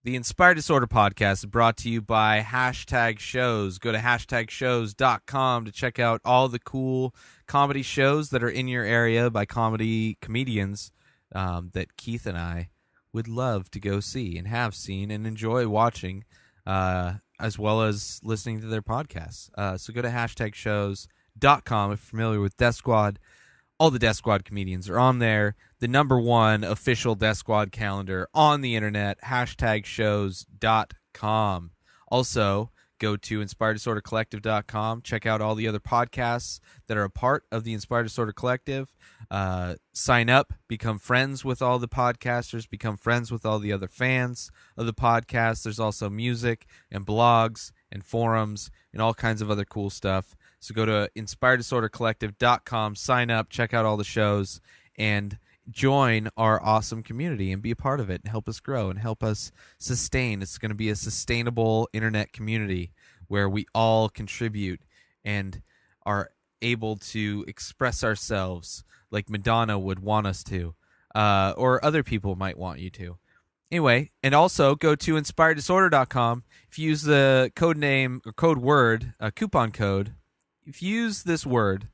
The Inspired Disorder podcast is brought to you by Hashtag Shows. Go to hashtagshows.com to check out all the cool comedy shows that are in your area by comedians that Keith and I would love to go see and have seen and enjoy watching, as well as listening to their podcasts. So go to hashtagshows.com if you're familiar with Death Squad. All the Death Squad comedians are on there. The #1 official Death Squad calendar on the internet, hashtagshows.com. Also, go to inspireddisordercollective.com. Check out all the other podcasts that are a part of the Inspired Disorder Collective. Sign up, become friends with all the podcasters, become friends with all the other fans of the podcast. There's also music and blogs and forums and all kinds of other cool stuff. So go to inspireddisordercollective.com, sign up, check out all the shows, and join our awesome community and be a part of it and help us grow and help us sustain. It's going to be a sustainable internet community where we all contribute and are able to express ourselves like Madonna would want us to, or other people might want you to. Anyway, and also go to inspireddisorder.com. If you use the code name or code word, coupon code, if you use this word,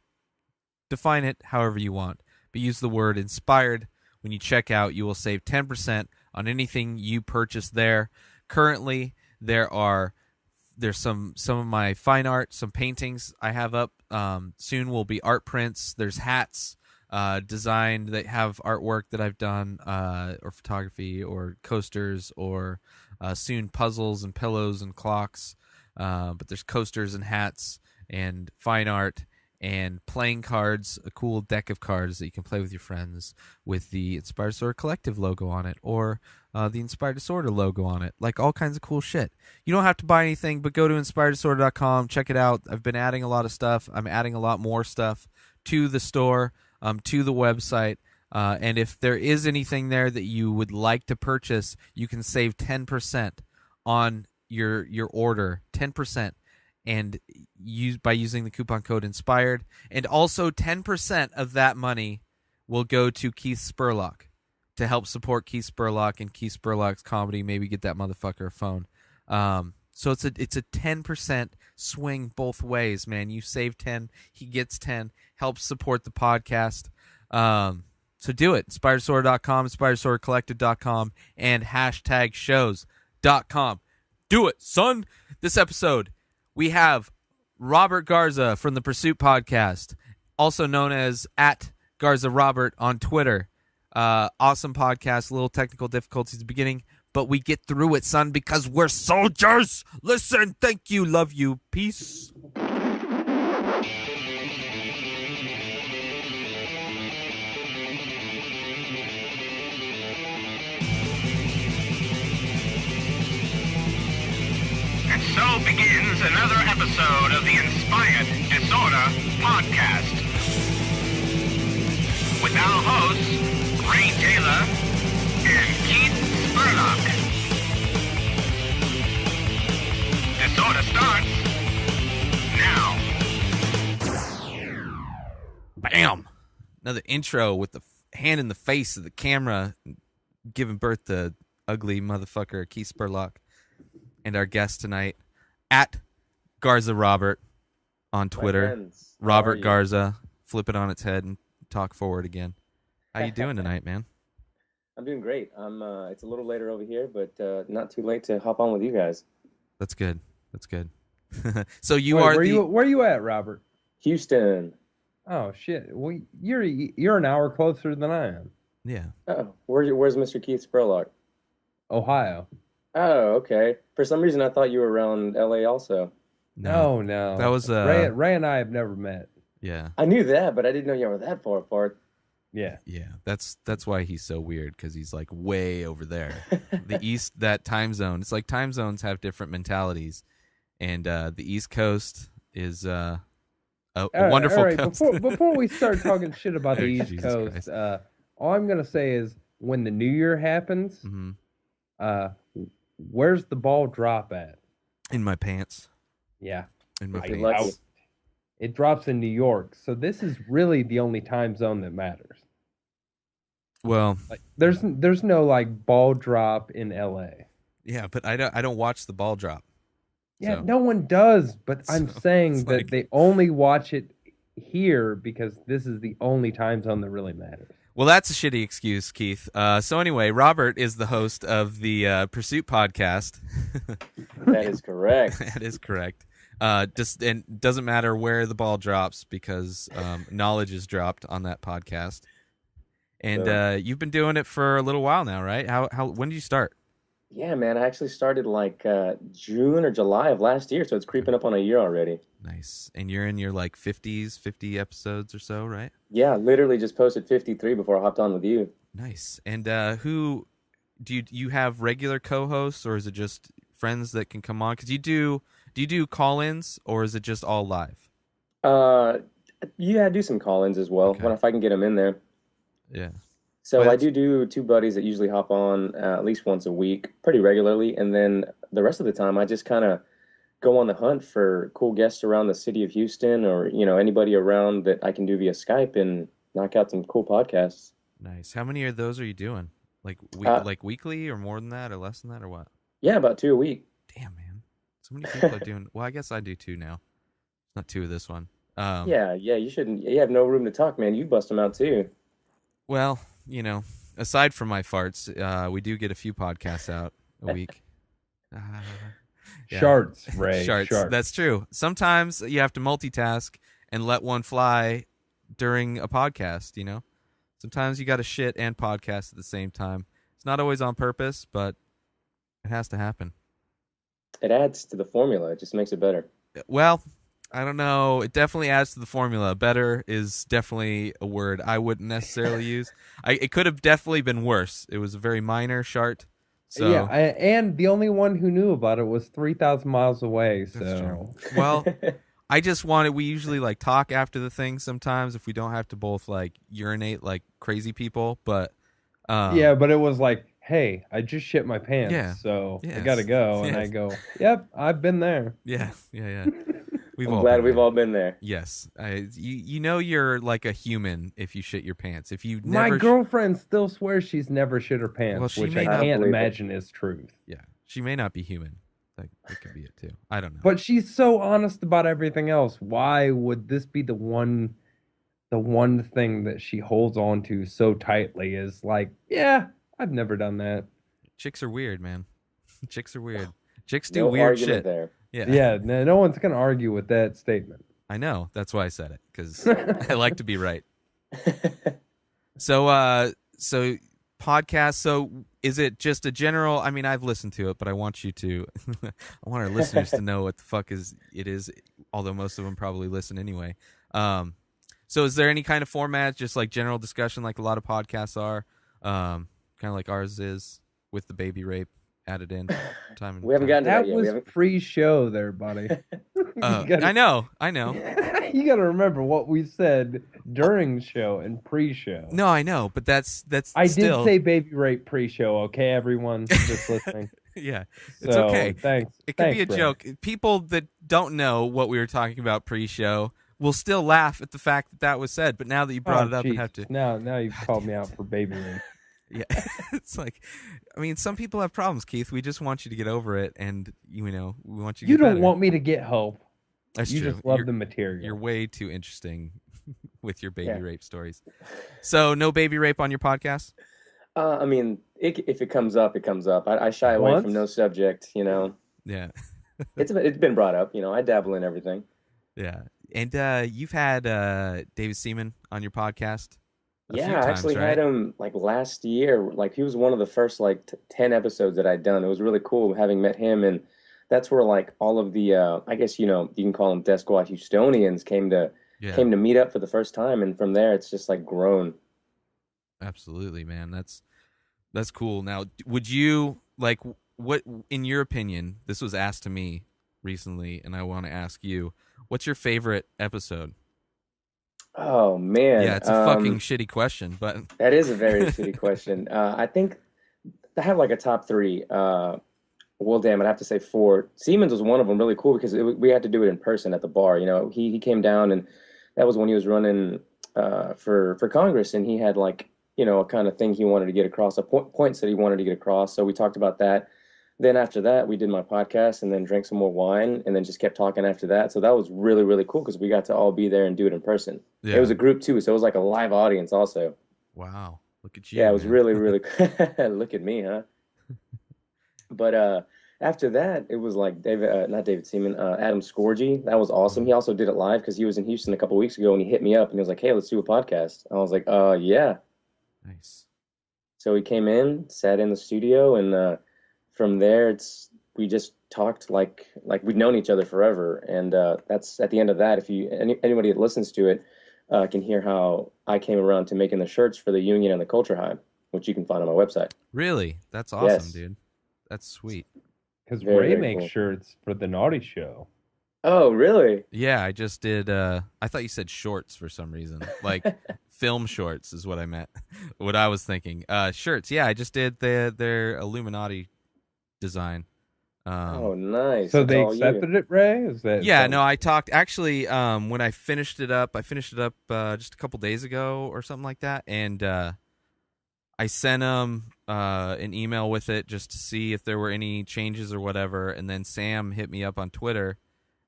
define it however you want, but use the word inspired when you check out. You will save 10% on anything you purchase there. Currently, there's some of my fine art, some paintings I have up. Soon will be art prints. There's hats designed that have artwork that I've done, or photography, or coasters, or soon puzzles and pillows and clocks. But there's coasters and hats and fine art and playing cards, a cool deck of cards that you can play with your friends with the Inspired Disorder Collective logo on it, or the Inspired Disorder logo on it, like all kinds of cool shit. You don't have to buy anything, but go to inspireddisorder.com, check it out. I've been adding a lot of stuff. I'm adding a lot more stuff to the store, to the website, and if there is anything there that you would like to purchase, you can save 10% on your order, 10%. And by using the coupon code INSPIRED. And also 10% of that money will go to Keith Spurlock to help support Keith Spurlock and Keith Spurlock's comedy. Maybe get that motherfucker a phone. So it's a 10% swing both ways, man. You save 10, he gets 10, helps support the podcast. So do it. InspiredDisorder.com, InspiredDisorderCollective.com, and hashtagshows.com. Do it, son. This episode, we have Robert Garza from the Pursuit Podcast, also known as @GarzaRobert on Twitter. Awesome podcast, little technical difficulties at the beginning, but we get through it, son, because we're soldiers. Listen, thank you, love you, peace. And so begins another episode of the Inspired Disorder Podcast. With our hosts, Ray Taylor and Keith Spurlock. Disorder starts now. Bam! Another intro with the hand in the face of the camera, giving birth to ugly motherfucker Keith Spurlock. And our guest tonight, @GarzaRobert on Twitter. Robert Garza. Flip it on its head and talk forward again. How you doing tonight, man? I'm doing great. It's a little later over here, but not too late to hop on with you guys. That's good. That's good. So where you at, Robert? Houston. Oh shit! Well, you're an hour closer than I am. Yeah. Oh, where's Mr. Keith Spurlock? Ohio. Oh, okay. For some reason, I thought you were around LA also. No. That was Ray and I have never met. Yeah. I knew that, but I didn't know you were that far apart. Yeah. Yeah. That's why he's so weird, because he's like way over there. The East, that time zone. It's like time zones have different mentalities, and the East Coast is a wonderful coast. Before we start talking shit about the East Jesus Coast, all I'm gonna say is when the New Year happens, where's the ball drop at? In my pants. Yeah. In my pants. It drops in New York, so this is really the only time zone that matters. Well, like, there's no like ball drop in LA. Yeah, but I don't watch the ball drop. Yeah, So. no one does, but I'm So, saying it's that like- they only watch it here because this is the only time zone that really matters. Well, that's a shitty excuse, Keith. So anyway, Robert is the host of the Pursuit podcast. That is correct. That is correct. Just and doesn't matter where the ball drops because knowledge is dropped on that podcast. And you've been doing it for a little while now, right? How when did you start? Yeah, man, I actually started like June or July of last year, so it's creeping up on a year already. Nice. And you're in your like 50 episodes or so, right? Yeah, literally just posted 53 before I hopped on with you. Nice. And who do you have regular co-hosts, or is it just friends that can come on? Because do you do call-ins, or is it just all live? Yeah, I do some call-ins as well, Okay. if I can get them in there. Yeah. So Well, I do two buddies that usually hop on at least once a week, pretty regularly, and then the rest of the time I just kind of go on the hunt for cool guests around the city of Houston, or anybody around that I can do via Skype and knock out some cool podcasts. Nice. How many of those are you doing? Like like weekly, or more than that, or less than that, or what? Yeah, about 2 a week. Damn, man. So many people are doing. Well, I guess I do too now. Not two of this one. Yeah, you shouldn't. You have no room to talk, man. You bust them out too. Well, aside from my farts, we do get a few podcasts out a week. Yeah. Sharts, Ray. Sharts. Sharts. That's true. Sometimes you have to multitask and let one fly during a podcast, Sometimes you got to shit and podcast at the same time. It's not always on purpose, but it has to happen. It adds to the formula. It just makes it better. Well, I don't know. It definitely adds to the formula. Better is definitely a word I wouldn't necessarily use. It could have definitely been worse. It was a very minor shart. So Yeah, and the only one who knew about it was 3,000 miles away. That's So, true. Well, I just wanted. We usually like talk after the thing sometimes if we don't have to both like urinate like crazy people. But yeah, but it was like, hey, I just shit my pants, Yeah. so I Yes. gotta go. And Yes. I go, yep, I've been there. yeah. I'm glad we've all been there. Yes, you're like a human if you shit your pants. If you My never, girlfriend still swears she's never shit her pants, Well, she which may I not can't believe it. imagine is truth. yeah, she may not be human. Like it could be it too. I don't know. But she's so honest about everything else. Why would this be the one thing that she holds on to so tightly? Is like, yeah, I've never done that. Chicks are weird, man. Chicks are weird. Chicks do No weird argument shit. there. Yeah, Yeah, no one's gonna argue with that statement. I know. That's why I said it because I like to be right. So podcast. So is it just a general? I mean, I've listened to it, but I want you to. I want our listeners to know what the fuck it is. Although most of them probably listen anyway. So is there any kind of format, just like general discussion, like a lot of podcasts are, kind of like ours is, with the baby rape added in time and We haven't time? gotten to That that yet. We was haven't. pre-show there, buddy. I know. You gotta remember what we said during show and pre-show. No, I know, but that's I still, did say baby rape pre-show, okay, everyone just listening. yeah, it's So, okay. Thanks. It could be a Thanks, Ray. joke. People that don't know what we were talking about pre-show will still laugh at the fact that was said. But now that you brought it up, and have to, Jesus. Now you've called me out for baby rape. yeah, it's like, I mean, some people have problems, Keith. We just want you to get over it, and we want you. To You get don't better. want me to get help. That's You true. just love you're, the material. You're way too interesting with your baby Yeah. rape stories. So, no baby rape on your podcast? I mean, if it comes up, it comes up. I shy away Once? from no subject. Yeah, It's been brought up. I dabble in everything. yeah. And you've had David Seaman on your podcast. A few Yeah, I times, actually right? had him like last year. Like he was one of the first like 10 episodes that I'd done. It was really cool having met him, and that's where like all of the I guess you can call them Death Squad Houstonians came to meet up for the first time, and from there it's just like grown. Absolutely, man. That's cool. Now, would you like what in your opinion? This was asked to me recently, and I want to ask you, what's your favorite episode? Oh man, Yeah, it's a fucking shitty question, but that is a very shitty question. I think I have like a top three. Well, damn, I'd have to say four. Siemens was one of them, really cool because we had to do it in person at the bar. He came down, and that was when he was running for Congress, and he had like a kind of thing he wanted to get across, points that he wanted to get across. So we talked about that. then after that, we did my podcast and then drank some more wine and then just kept talking after that. So that was really, really cool because we got to all be there and do it in person. Yeah. It was a group too, so it was like a live audience also. Wow. Look at you. Yeah, it was man. really, really look at me, huh? But after that, it was like not David Seaman, Adam Scorgi. That was awesome. He also did it live because he was in Houston a couple weeks ago and he hit me up and he was like, "Hey, let's do a podcast." I was like, yeah." Nice. So we came in, sat in the studio, and from there, we just talked like we'd known each other forever. And that's at the end of that. If anybody that listens to it can hear how I came around to making the shirts for the Union and the Culture High, which you can find on my website. Really? That's awesome, Yes. dude. That's sweet. Because Very, Ray very makes cool. shirts for the Naughty Show. Oh, really? Yeah, I just did. I thought you said shorts for some reason. Like film shorts is what I meant. What I was thinking. Shirts. Yeah, I just did their Illuminati design. Oh, nice. So That's they all you. accepted it, Ray? Is that Yeah, no, I talked actually when I finished it up just a couple days ago or something like that, and I sent him an email with it just to see if there were any changes or whatever, and then Sam hit me up on Twitter,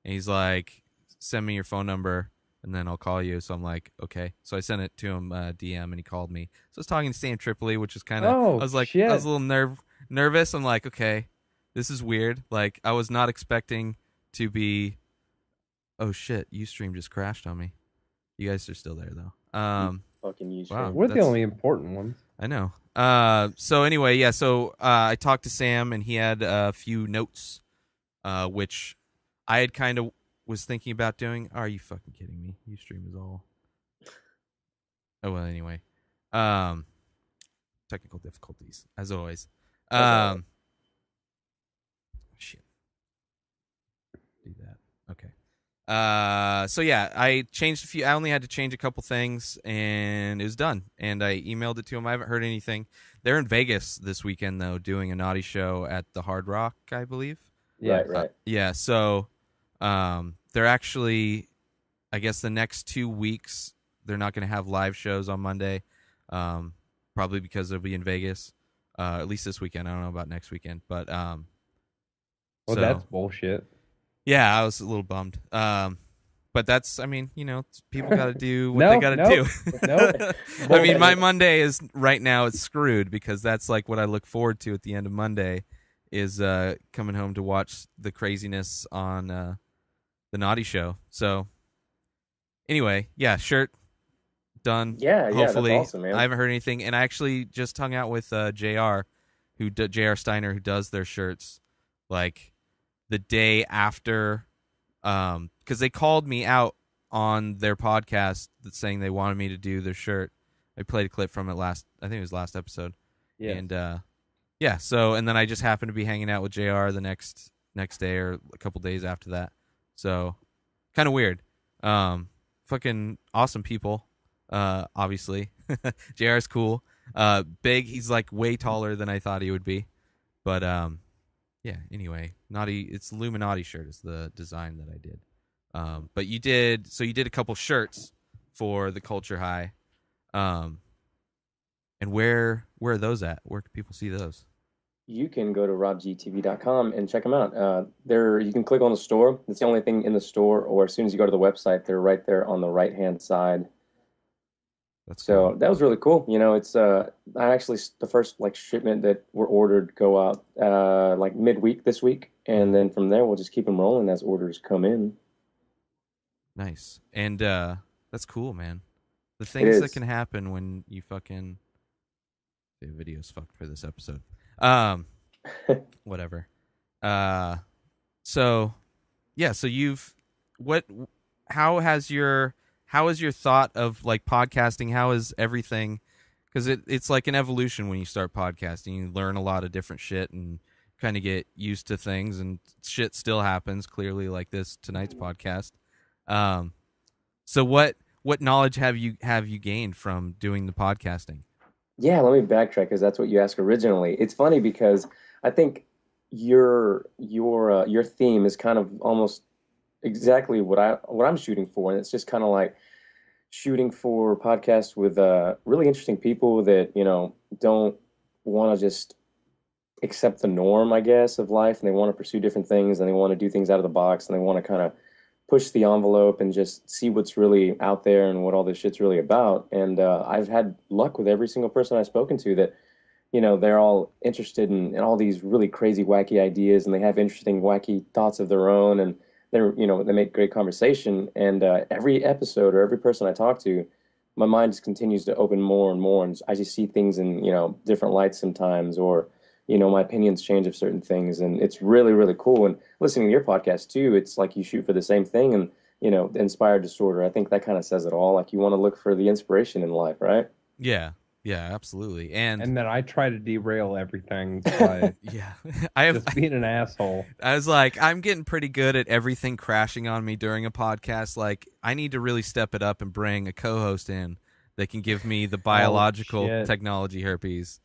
and he's like, "Send me your phone number, and then I'll call you." So I'm like, "Okay." So I sent it to him DM, and he called me. So I was talking to Sam Tripoli, which is kind of Oh, I was like, shit. I was a little nervous. I'm like, okay, this is weird. Like I was not expecting to be. Oh shit! Ustream just crashed on me. You guys are still there though. Fucking you. Wow. We're the That's- only important ones. I know. So anyway, yeah. So I talked to Sam, and he had a few notes, which I had kind of was thinking about doing. Are you fucking kidding me? Ustream is all. Oh well. Anyway, technical difficulties as always. Shit. Do that. Okay. So yeah, I changed a few. I only had to change a couple things, and it was done. And I emailed it to him. I haven't heard anything. They're in Vegas this weekend, though, doing a Naughty show at the Hard Rock, I believe. Yes. Right. Yeah. So, they're actually, I guess, the next 2 weeks they're not going to have live shows on Monday, probably because they'll be in Vegas. At least this weekend. I don't know about next weekend, but Well, so- that's bullshit. Yeah, I was a little bummed. But that's, I mean, people got to do what No, they got to nope, do. nope. I mean, my Monday is right now it's screwed because that's like what I look forward to at the end of Monday is coming home to watch the craziness on the Naughty Show. So anyway, yeah, shirt done. Yeah, Hopefully, that's awesome, man. I haven't heard anything, and I actually just hung out with JR, JR Steiner, who does their shirts, like the day after, because they called me out on their podcast that's saying they wanted me to do their shirt. I played a clip from it I think it was last episode. Yes. And yeah, so and then I just happened to be hanging out with JR the next day or a couple days after that. So kind of weird. Fucking awesome people. Obviously. JR's cool. Big, he's like way taller than I thought he would be. But yeah, anyway, it's Illuminati shirt is the design that I did. But you did a couple shirts for the Culture High. And where are those at? Where can people see those? You can go to robgtv.com and check them out. You can click on the store. It's the only thing in the store, or as soon as you go to the website, they're right there on the right-hand side. That's So cool. that was really cool. It's I actually the first shipment that were ordered go out like midweek this week, and then from there we'll just keep them rolling as orders come in. Nice. And that's cool, man. The things that is. can happen when you fucking the video's fucked for this episode. Whatever. So yeah, so how is your thought of like podcasting? How is everything? Because it's like an evolution when you start podcasting. You learn a lot of different shit and kind of get used to things, and shit still happens. Clearly, like tonight's podcast. So what knowledge have you gained from doing the podcasting? Yeah, let me backtrack because that's what you asked originally. It's funny because I think your theme is kind of almost exactly what I'm shooting for, and it's just kind of like shooting for podcasts with really interesting people that don't want to just accept the norm, I guess, of life, and they want to pursue different things, and they want to do things out of the box, and they want to kind of push the envelope and just see what's really out there and what all this shit's really about. And I've had luck with every single person I've spoken to that, they're all interested in all these really crazy, wacky ideas, and they have interesting, wacky thoughts of their own, and they make great conversation. And every episode or every person I talk to, my mind just continues to open more and more, and I just see things in, different lights sometimes, or my opinions change of certain things, and it's really, really cool. And listening to your podcast too, it's like you shoot for the same thing, and the inspired disorder. I think that kind of says it all. Like you want to look for the inspiration in life, right? Yeah, absolutely. And then I try to derail everything by yeah, I have just being an asshole. I was like, I'm getting pretty good at everything crashing on me during a podcast. Like, I need to really step it up and bring a co-host in that can give me the biological technology herpes.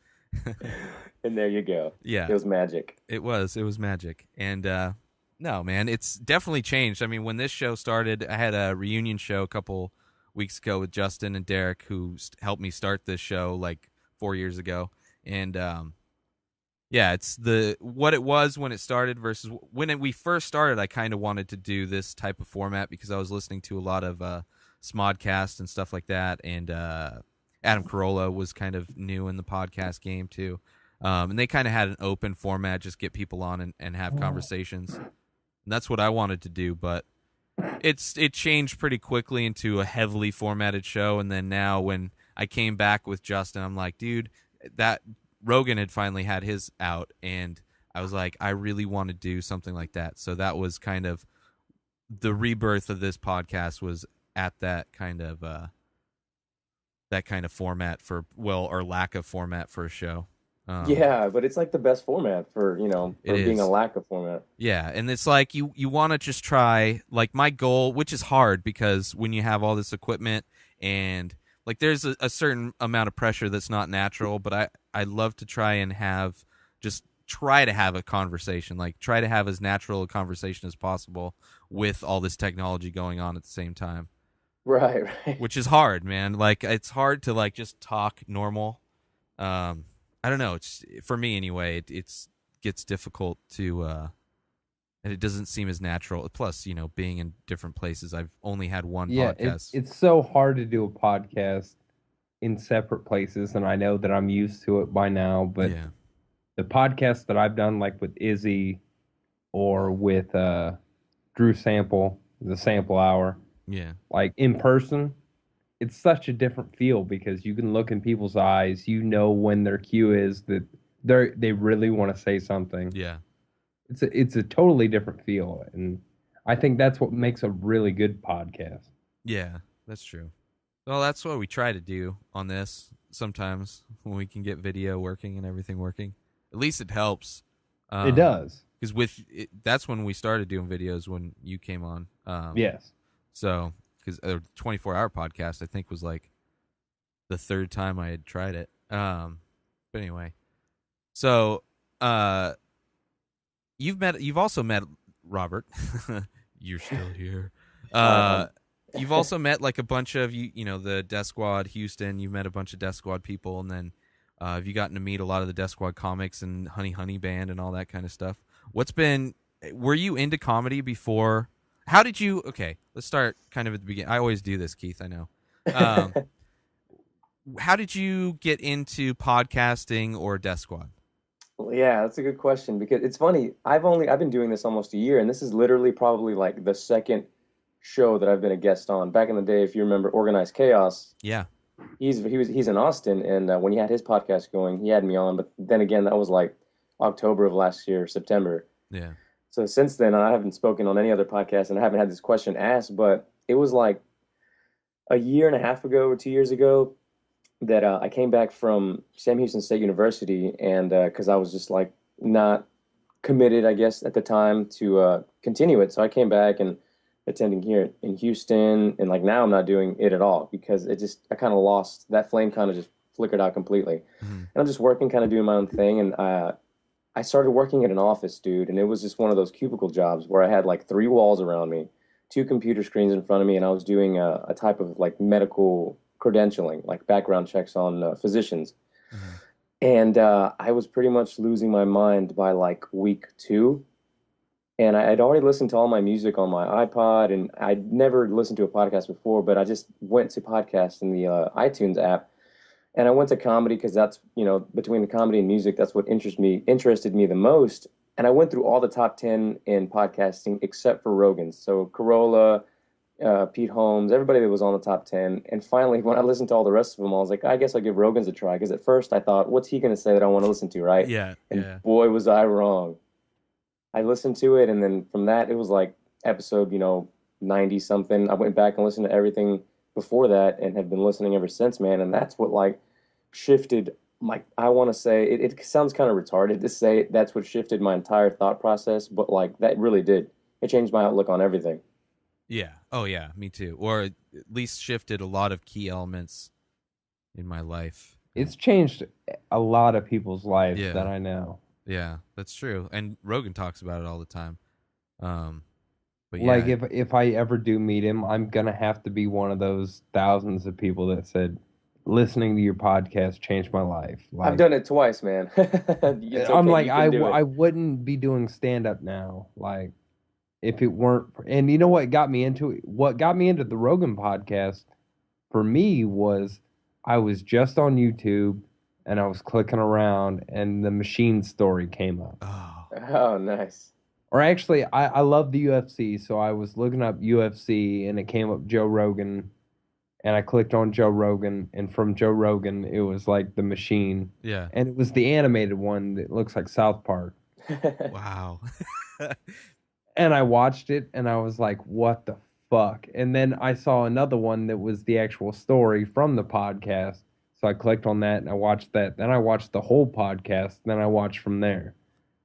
And there you go. Yeah. It was magic. It was magic. And no, man, it's definitely changed. I mean, when this show started, I had a reunion show a couple weeks ago with Justin and Derek, who helped me start this show like 4 years ago. And yeah, it's what it was when it started versus when we first started. I kind of wanted to do this type of format because I was listening to a lot of Smodcast and stuff like that. And Adam Carolla was kind of new in the podcast game too. And they kind of had an open format, just get people on and have conversations. And that's what I wanted to do, but it changed pretty quickly into a heavily formatted show. And then now when I came back with Justin, I'm like, dude, that Rogan had finally had his out, and I was like, I really want to do something like that. So that was kind of the rebirth of this podcast, was at that kind of format or lack of format for a show. Yeah, but it's like the best format for being a lack of format. Yeah, and it's like you want to just try, like my goal, which is hard because when you have all this equipment and like there's a certain amount of pressure that's not natural, but I love to try and try to have a conversation, like try to have as natural a conversation as possible with all this technology going on at the same time. Right. Which is hard, man. Like it's hard to like just talk normal. I don't know. It's for me anyway. It gets difficult to, and it doesn't seem as natural. Plus, being in different places, I've only had one podcast. It's so hard to do a podcast in separate places, and I know that I'm used to it by now. But the podcasts that I've done, like with Izzy or with Drew Sample, the Sample Hour, like in person, it's such a different feel because you can look in people's eyes. When their cue is that they really want to say something. Yeah, it's a totally different feel, and I think that's what makes a really good podcast. Yeah, that's true. Well, that's what we try to do on this. Sometimes when we can get video working and everything working, at least it helps. It does, because that's when we started doing videos when you came on. Yes. So. Because a 24-hour podcast, I think, was like the third time I had tried it. But anyway, so you've also met Robert. You're still here. You've also met like a bunch of the Death Squad Houston. You've met a bunch of Death Squad people, and then have you gotten to meet a lot of the Death Squad comics and Honey Band and all that kind of stuff? Were you into comedy before? How did you? Okay, let's start kind of at the beginning. I always do this, Keith. I know. How did you get into podcasting or Death Squad? Well, yeah, that's a good question because it's funny. I've been doing this almost a year, and this is literally probably like the second show that I've been a guest on. Back in the day, if you remember Organized Chaos, yeah, he's in Austin, and when he had his podcast going, he had me on. But then again, that was like October of last year, September. Yeah. So since then, I haven't spoken on any other podcast, and I haven't had this question asked, but it was like a year and a half ago or 2 years ago that I came back from Sam Houston State University, and because I was just like not committed, I guess, at the time to continue it. So I came back and attending here in Houston, and like now I'm not doing it at all because I kind of lost, that flame kind of just flickered out completely. Mm-hmm. And I'm just working, kind of doing my own thing, and I started working at an office, dude, and it was just one of those cubicle jobs where I had like 3 walls around me, 2 computer screens in front of me, and I was doing a type of like medical credentialing, like background checks on physicians. Mm-hmm. And I was pretty much losing my mind by like week 2. And I'd already listened to all my music on my iPod, and I'd never listened to a podcast before, but I just went to podcasts in the iTunes app. And I went to comedy because that's, between the comedy and music, that's what interested me the most. And I went through all the top 10 in podcasting except for Rogan's. So Corolla, Pete Holmes, everybody that was on the top 10. And finally, when I listened to all the rest of them, I was like, I guess I'll give Rogan's a try. Because at first I thought, what's he going to say that I want to listen to, right? Yeah, and yeah. boy, was I wrong. I listened to it, and then from that, it was like episode, 90 something. I went back and listened to everything before that and have been listening ever since, man. And that's what like shifted my, I want to say, it sounds kind of retarded to say that's what shifted my entire thought process, but like that really did. It changed my outlook on everything. Yeah. Oh, yeah. Me too. Or at least shifted a lot of key elements in my life. It's changed a lot of people's lives that I know. Yeah, that's true. And Rogan talks about it all the time. But yeah. Like if I ever do meet him, I'm gonna have to be one of those thousands of people that said, "Listening to your podcast changed my life." Like, I've done it twice, man. It's I'm okay, like, you can do it. I wouldn't be doing stand up now, like if it weren't. And you know what got me into it? What got me into the Rogan podcast for me was I was just on YouTube and I was clicking around and the Machine story came up. Oh, nice. Or actually, I love the UFC, so I was looking up UFC and it came up Joe Rogan, and I clicked on Joe Rogan, and from Joe Rogan, it was like the Machine. Yeah. And it was the animated one that looks like South Park. Wow. And I watched it, and I was like, what the fuck? And then I saw another one that was the actual story from the podcast. So I clicked on that, and I watched that. Then I watched the whole podcast, then I watched from there.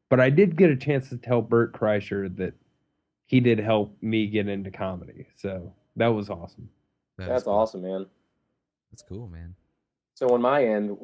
But I did get a chance to tell Bert Kreischer that he did help me get into comedy. So that was awesome. That's cool. Awesome, man. That's cool, man. So on my end,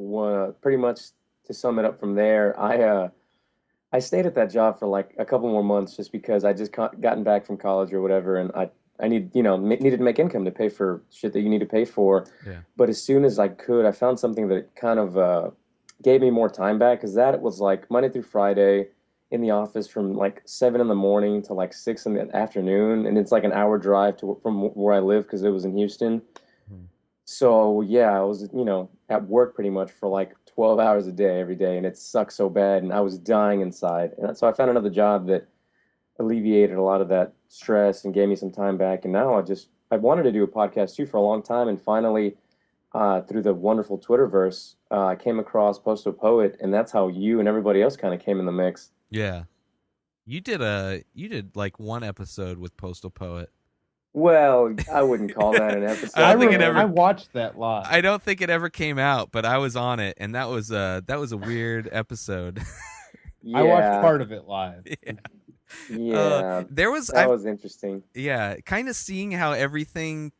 pretty much to sum it up from there, I stayed at that job for like a couple more months just because I just gotten back from college or whatever, and I needed to make income to pay for shit that you need to pay for. Yeah. But as soon as I could, I found something that kind of gave me more time back, because that was like Monday through Friday in the office from like 7 in the morning to like 6 in the afternoon, and it's like an hour drive from where I live because it was in Houston. Mm-hmm. So yeah, I was at work pretty much for like 12 hours a day every day, and it sucked so bad, and I was dying inside. And so I found another job that alleviated a lot of that stress and gave me some time back. And now I wanted to do a podcast too for a long time, and finally through the wonderful Twitterverse, I came across Postal Poet, and that's how you and everybody else kind of came in the mix. Yeah. You did like one episode with Postal Poet. Well, I wouldn't call that an episode. I watched that live. I don't think it ever came out, but I was on it, and that was a weird episode. Yeah. I watched part of it live. Yeah. That was interesting. Yeah, kind of seeing how everything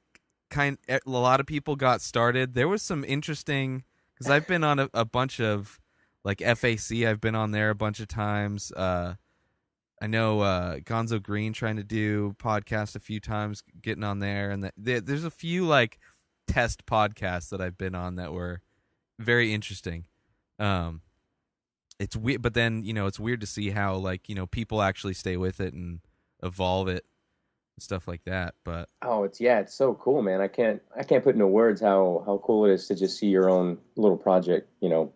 a lot of people got started. There was some interesting, because I've been on a bunch of like FAC. I've been on there a bunch of times. I know Gonzo Green trying to do podcast a few times, getting on there, and there's a few like test podcasts that I've been on that were very interesting. It's weird, but then it's weird to see how like people actually stay with it and evolve it and stuff like that. But it's so cool, man. I can't put into words how cool it is to just see your own little project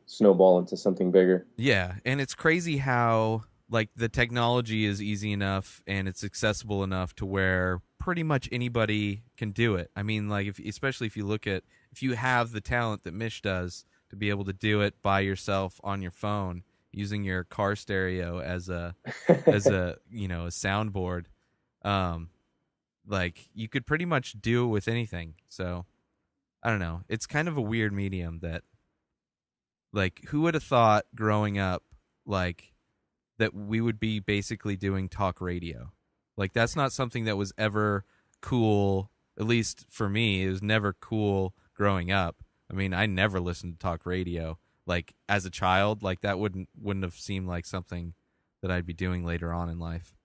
snowball into something bigger. Yeah, and it's crazy how like the technology is easy enough and it's accessible enough to where pretty much anybody can do it. I mean, like especially if you have the talent that Mish does to be able to do it by yourself on your phone using your car stereo as a a soundboard. Like you could pretty much do it with anything. So I don't know. It's kind of a weird medium that, like, who would have thought growing up like that we would be basically doing talk radio. Like that's not something that was ever cool, at least for me. It was never cool growing up. I mean, I never listened to talk radio. Like as a child, like that wouldn't have seemed like something that I'd be doing later on in life.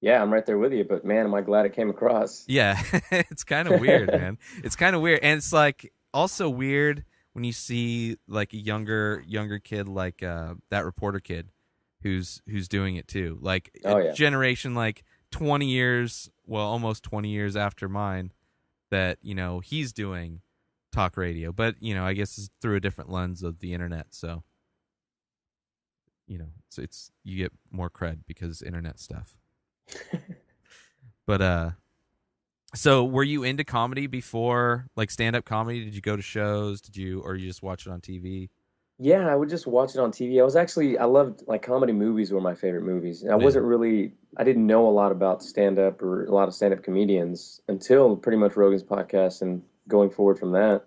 Yeah, I'm right there with you, but man, am I glad it came across. Yeah, it's kind of weird, man. It's kind of weird. And it's like also weird when you see like a younger kid like that reporter kid who's doing it too. Like a generation like 20 years, well, almost 20 years after mine, that, you know, he's doing talk radio, but, you know, I guess it's through a different lens of the internet. So, you know, it's you get more cred because internet stuff. But so were you into comedy before, like stand-up comedy? Did you go to shows? Or you just watch it on TV? Yeah, I would just watch it on TV. I loved, like, comedy movies were my favorite movies. And I didn't know a lot about stand-up or a lot of stand-up comedians until pretty much Rogan's podcast and going forward from that.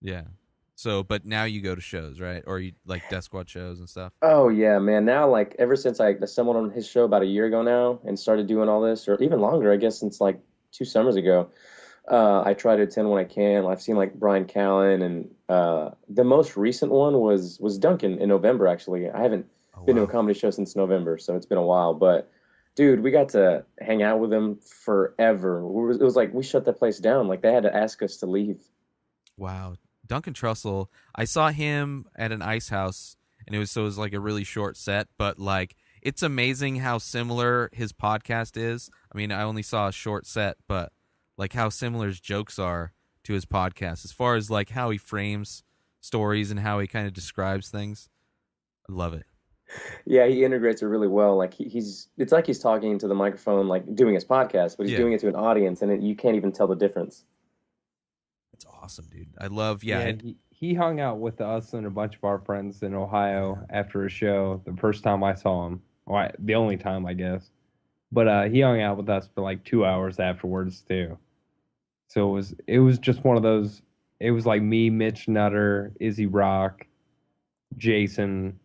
Yeah. So, but now you go to shows, right? Or you like Death Squad shows and stuff? Oh, yeah, man. Now, like, ever since I stumbled on his show about a year ago now and started doing all this, or even longer, I guess, since like 2 summers ago, I try to attend when I can. I've seen like Brian Callen, and the most recent one was Duncan in November. Actually, I haven't been to a comedy show since November, so it's been a while. But dude, we got to hang out with him forever. It was like we shut that place down. Like they had to ask us to leave. Wow, Duncan Trussell. I saw him at an ice house, and it was like a really short set, but like it's amazing how similar his podcast is. I mean, I only saw a short set, but like how similar his jokes are to his podcast as far as like how he frames stories and how he kind of describes things. I love it. Yeah, he integrates it really well. Like it's like he's talking to the microphone, like doing his podcast, but he's doing it to an audience, and you can't even tell the difference. That's awesome, dude. I love, he hung out with us and a bunch of our friends in Ohio after a show the first time I saw him. Well, the only time, I guess. But he hung out with us for like 2 hours afterwards too. So it was just one of those. It was like me, Mitch Nutter, Izzy Rock, Jason,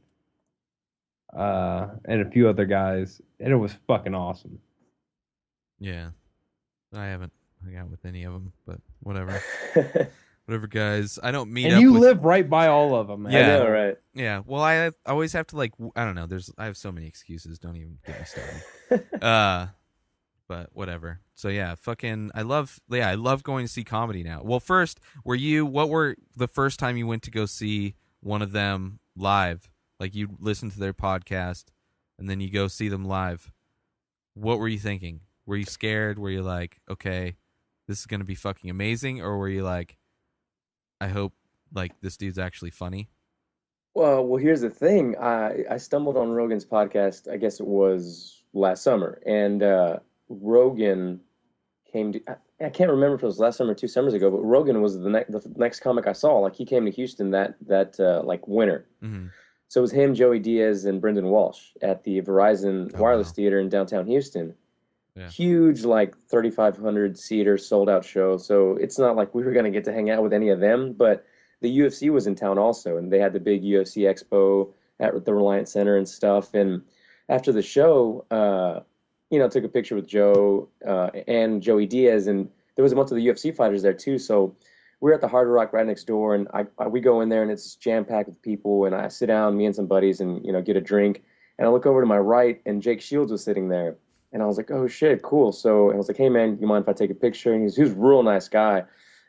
and a few other guys, and it was fucking awesome. Yeah, I haven't hung out with any of them, but whatever. Whatever, guys. I don't meet and up you with... live right by all of them, man. Yeah, I know, right? Yeah. Well, I always have to, like, I don't know. I have so many excuses. Don't even get me started. But whatever. So yeah, I love going to see comedy now. Well, first, what were the first time you went to go see one of them live? Like you listen to their podcast and then you go see them live. What were you thinking? Were you scared? Were you like, okay, this is going to be fucking amazing? Or were you like, I hope like this dude's actually funny? Well, here's the thing. I stumbled on Rogan's podcast, I guess it was last summer, and Rogan came to, I can't remember if it was last summer or 2 summers ago, but Rogan was the next comic I saw. Like he came to Houston that like winter. Mm-hmm. So it was him, Joey Diaz, and Brendan Walsh at the Verizon Wireless Theater in downtown Houston. Yeah. Huge, like 3,500 seater sold out show. So it's not like we were going to get to hang out with any of them, but the UFC was in town also, and they had the big UFC Expo at the Reliance Center and stuff. And after the show, took a picture with Joe and Joey Diaz, and there was a bunch of the UFC fighters there too. So we're at the Hard Rock right next door, and we go in there, and it's jam-packed with people, and I sit down, me and some buddies, and, get a drink, and I look over to my right, and Jake Shields was sitting there, and I was like, oh, shit, cool. So I was like, hey, man, you mind if I take a picture? And he was a real nice guy,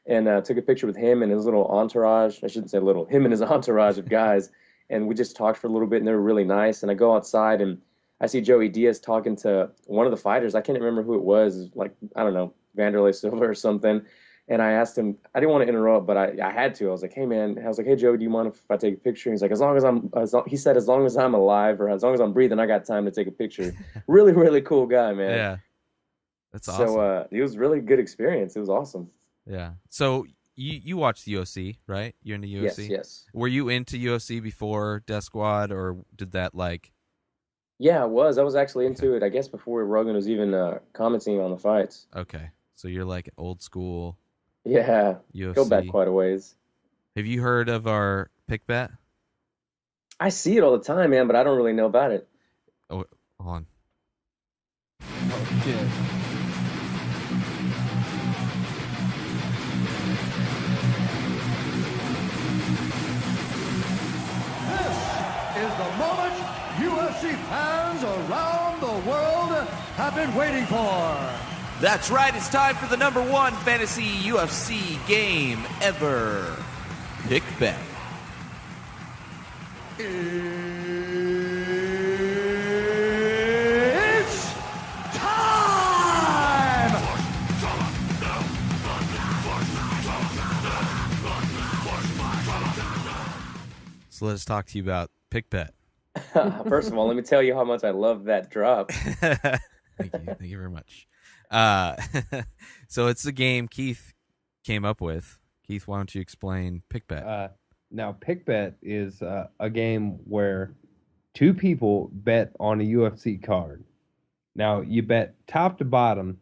and took a picture with him and his little entourage. I shouldn't say little, him and his entourage of guys, and we just talked for a little bit, and they were really nice, and I go outside, and I see Joey Diaz talking to one of the fighters. I can't remember who it was, like, I don't know, Vanderlei Silva or something. And I asked him, I didn't want to interrupt, but I had to. I was like, hey, man. I was like, hey, Joe, do you mind if I take a picture? He's like, he said, as long as I'm alive or as long as I'm breathing, I got time to take a picture. Really, really cool guy, man. Yeah. That's awesome. So it was a really good experience. It was awesome. Yeah. So you watched the UFC, right? You're into UFC? Yes. Were you into UFC before Death Squad, or did that like... Yeah, I was. I was actually into it, I guess, before Rogan was even commenting on the fights. Okay. So you're like old school... Yeah, UFC. Go back quite a ways. Have you heard of our pick bet? I see it all the time, man, but I don't really know about it. Oh, hold on. Oh, shit. This is the moment UFC fans around the world have been waiting for. That's right, it's time for the #1 fantasy UFC game ever. Pick bet. It's time! So let us talk to you about pick bet. First of all, let me tell you how much I love that drop. Thank you very much. So it's the game Keith came up with. Keith, why don't you explain pick bet? Now, pick bet is a game where two people bet on a UFC card. Now, you bet top to bottom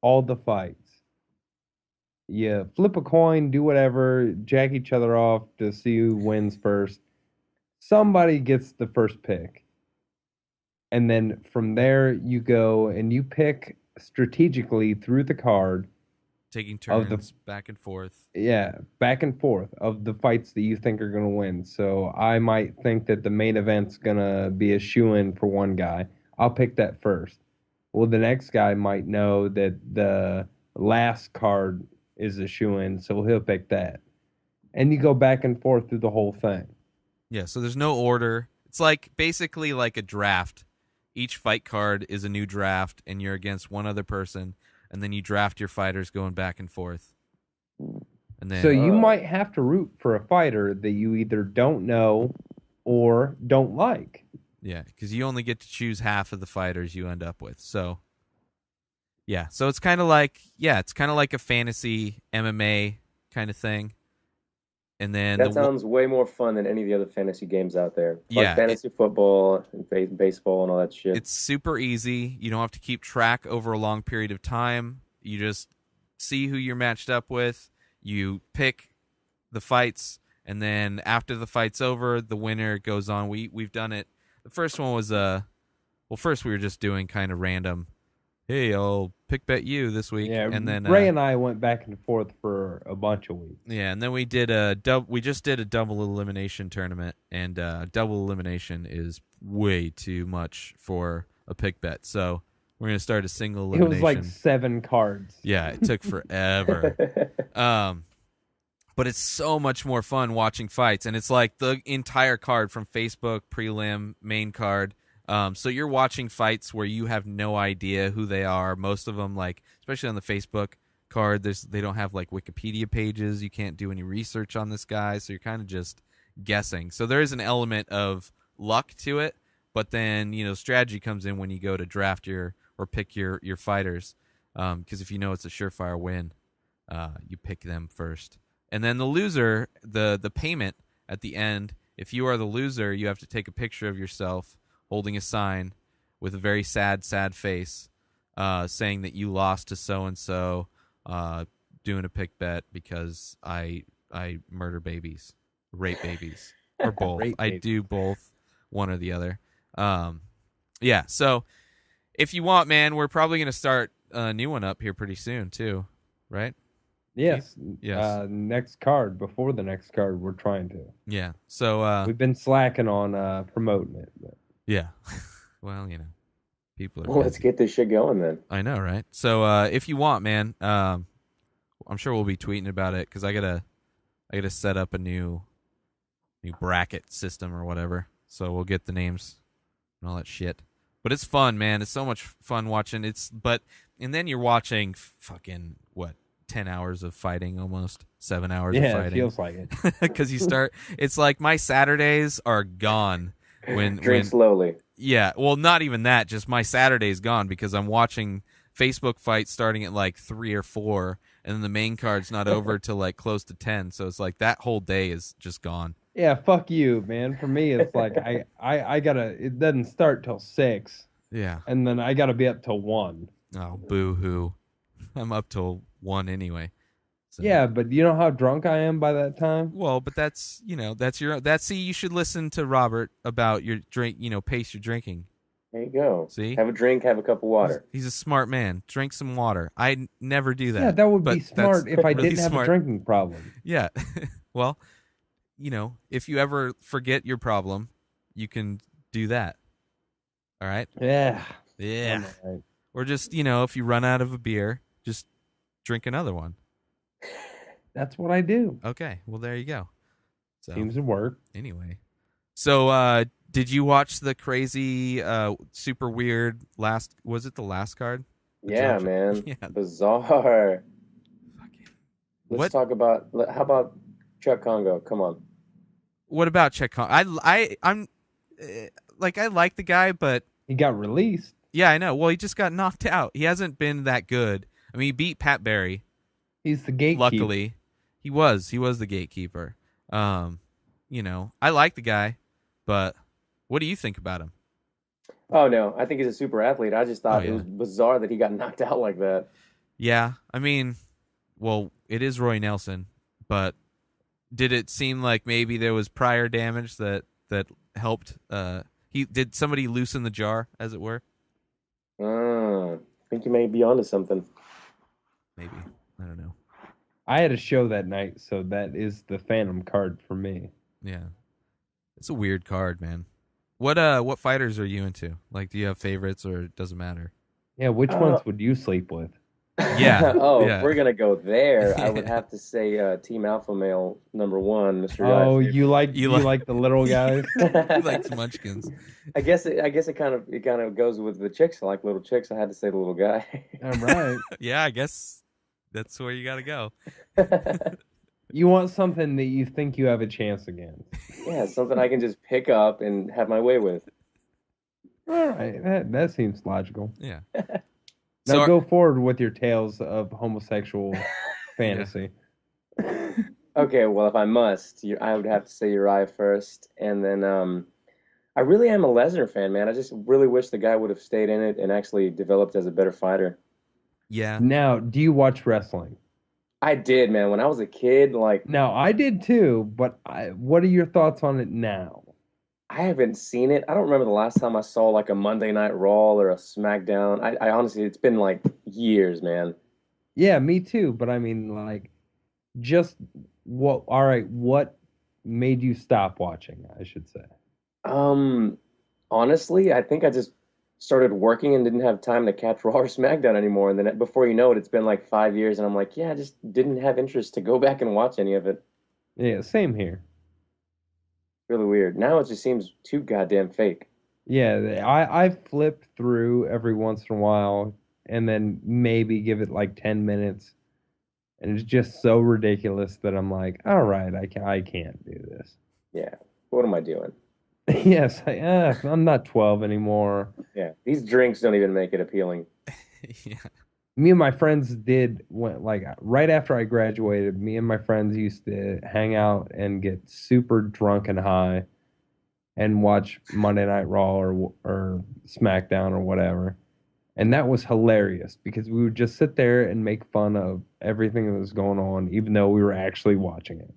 all the fights. You flip a coin, do whatever, jack each other off to see who wins first. Somebody gets the first pick. And then from there, you go and you pick strategically through the card. Taking turns back and forth. Yeah, back and forth of the fights that you think are going to win. So I might think that the main event's going to be a shoo-in for one guy. I'll pick that first. Well, the next guy might know that the last card is a shoo-in, so he'll pick that. And you go back and forth through the whole thing. Yeah, so there's no order. It's like basically like a draft. Each fight card is a new draft, and you're against one other person, and then you draft your fighters going back and forth. And then, so you might have to root for a fighter that you either don't know or don't like. Yeah, because you only get to choose half of the fighters you end up with. So, yeah, so it's kind of like a fantasy MMA kind of thing. And then that sounds way more fun than any of the other fantasy games out there. Like yeah, fantasy football, and baseball, and all that shit. It's super easy. You don't have to keep track over a long period of time. You just see who you're matched up with. You pick the fights, and then after the fight's over, the winner goes on. We've done it. The first one was first we were just doing kind of random. Hey, I'll pick bet you this week. Yeah, and then Ray and I went back and forth for a bunch of weeks. Yeah, and then we did we just did a double elimination tournament, and double elimination is way too much for a pick bet. So we're gonna start a single elimination. It was like 7 cards. Yeah, it took forever. But it's so much more fun watching fights, and it's like the entire card from Facebook, prelim, main card. So you're watching fights where you have no idea who they are. Most of them, like especially on the Facebook card, they don't have like Wikipedia pages. You can't do any research on this guy, so you're kind of just guessing. So there is an element of luck to it, but then strategy comes in when you go to draft or pick your fighters. Because if you know it's a surefire win, you pick them first, and then the loser, the payment at the end. If you are the loser, you have to take a picture of yourself holding a sign with a very sad face, saying that you lost to so-and-so, doing a pick bet because I murder babies, rape babies, or both. I do both, one or the other. Yeah, so if you want, man, we're probably going to start a new one up here pretty soon too, right? Yes. Yes. Next card, before the next card, we're trying to. Yeah, so we've been slacking on promoting it. But. Yeah. Well, people are Well, let's get this shit going then. I know, right? So if you want, man, I'm sure we'll be tweeting about it because I gotta set up a new bracket system or whatever. So we'll get the names and all that shit. But it's fun, man. It's so much fun watching. And then you're watching fucking 10 hours of fighting, almost 7 hours of fighting. Yeah, it feels like it. Because it's like my Saturdays are gone. When slowly. Yeah, well, not even that. Just my Saturday's gone because I'm watching Facebook fights starting at like 3 or 4, and then the main card's not over till like close to 10. So it's like that whole day is just gone. Yeah, fuck you, man. For me, it's like I gotta. It doesn't start till 6. Yeah, and then I gotta be up till 1. Oh, boo hoo! I'm up till 1 anyway. So. Yeah, but you know how drunk I am by that time? Well, but that's you should listen to Robert about your drink, pace your drinking. There you go. See? Have a drink, have a cup of water. He's a smart man. Drink some water. I never do that. Yeah, that would be smart if I really didn't have a drinking problem. Yeah. Well, if you ever forget your problem, you can do that. All right? Yeah. Yeah. Right. Or just, if you run out of a beer, just drink another one. That's what I do. Okay. Well, there you go. So, seems to work. Anyway, so did you watch the crazy, super weird was it the last card? Yeah, man. Yeah. Bizarre. Let's What? talk about. How about Chuck Congo? Come on. What about Chet Congo? I'm like, I like the guy, but He got released. yeah, I know. Well, he just got knocked out. He hasn't been that good. I mean, he beat Pat Barry. He's the gatekeeper. Luckily, he was the gatekeeper. You know, I like the guy, but what do you think about him? Oh no, I think he's a super athlete. I just thought it was bizarre that he got knocked out like that. Yeah, I mean, well, it is Roy Nelson, but did it seem like maybe there was prior damage that helped? Did somebody loosen the jar, as it were? I think you may be onto something. Maybe, I don't know. I had a show that night, so that is the Phantom card for me. Yeah, it's a weird card, man. What fighters are you into? Like, do you have favorites, or it doesn't matter? Yeah, which ones would you sleep with? Yeah. If we're gonna go there, I would have to say Team Alpha Male #1, Mr. Oh, Yash. you like the little guys? You like the Munchkins. I guess it kind of goes with the chicks. I like little chicks. I had to say the little guy. All right. Yeah, I guess that's where you got to go. You want something that you think you have a chance against. Yeah, something I can just pick up and have my way with. All right, that seems logical. Yeah. Now go forward with your tales of homosexual fantasy. Okay, well, if I must, I would have to say Uriah first, and then I really am a Lesnar fan, man. I just really wish the guy would have stayed in it and actually developed as a better fighter. Yeah. Now, do you watch wrestling? I did, man. When I was a kid, like... Now, I did too, but what are your thoughts on it now? I haven't seen it. I don't remember the last time I saw like a Monday Night Raw or a SmackDown. I honestly, it's been like years, man. Yeah, me too. But I mean, like, just what? All right, what made you stop watching? I should say. Honestly, I think I just started working and didn't have time to catch Raw or SmackDown anymore. And then before you know it, it's been like 5 years, and I'm like, yeah, I just didn't have interest to go back and watch any of it. Yeah, same here. Really weird. Now it just seems too goddamn fake. Yeah, I flip through every once in a while and then maybe give it like 10 minutes. And it's just so ridiculous that I'm like, all right, I can't do this. Yeah. What am I doing? Yes, I'm not 12 anymore. Yeah. These drinks don't even make it appealing. Yeah. Me and my friends right after I graduated, me and my friends used to hang out and get super drunk and high and watch Monday Night Raw or SmackDown or whatever. And that was hilarious because we would just sit there and make fun of everything that was going on, even though we were actually watching it.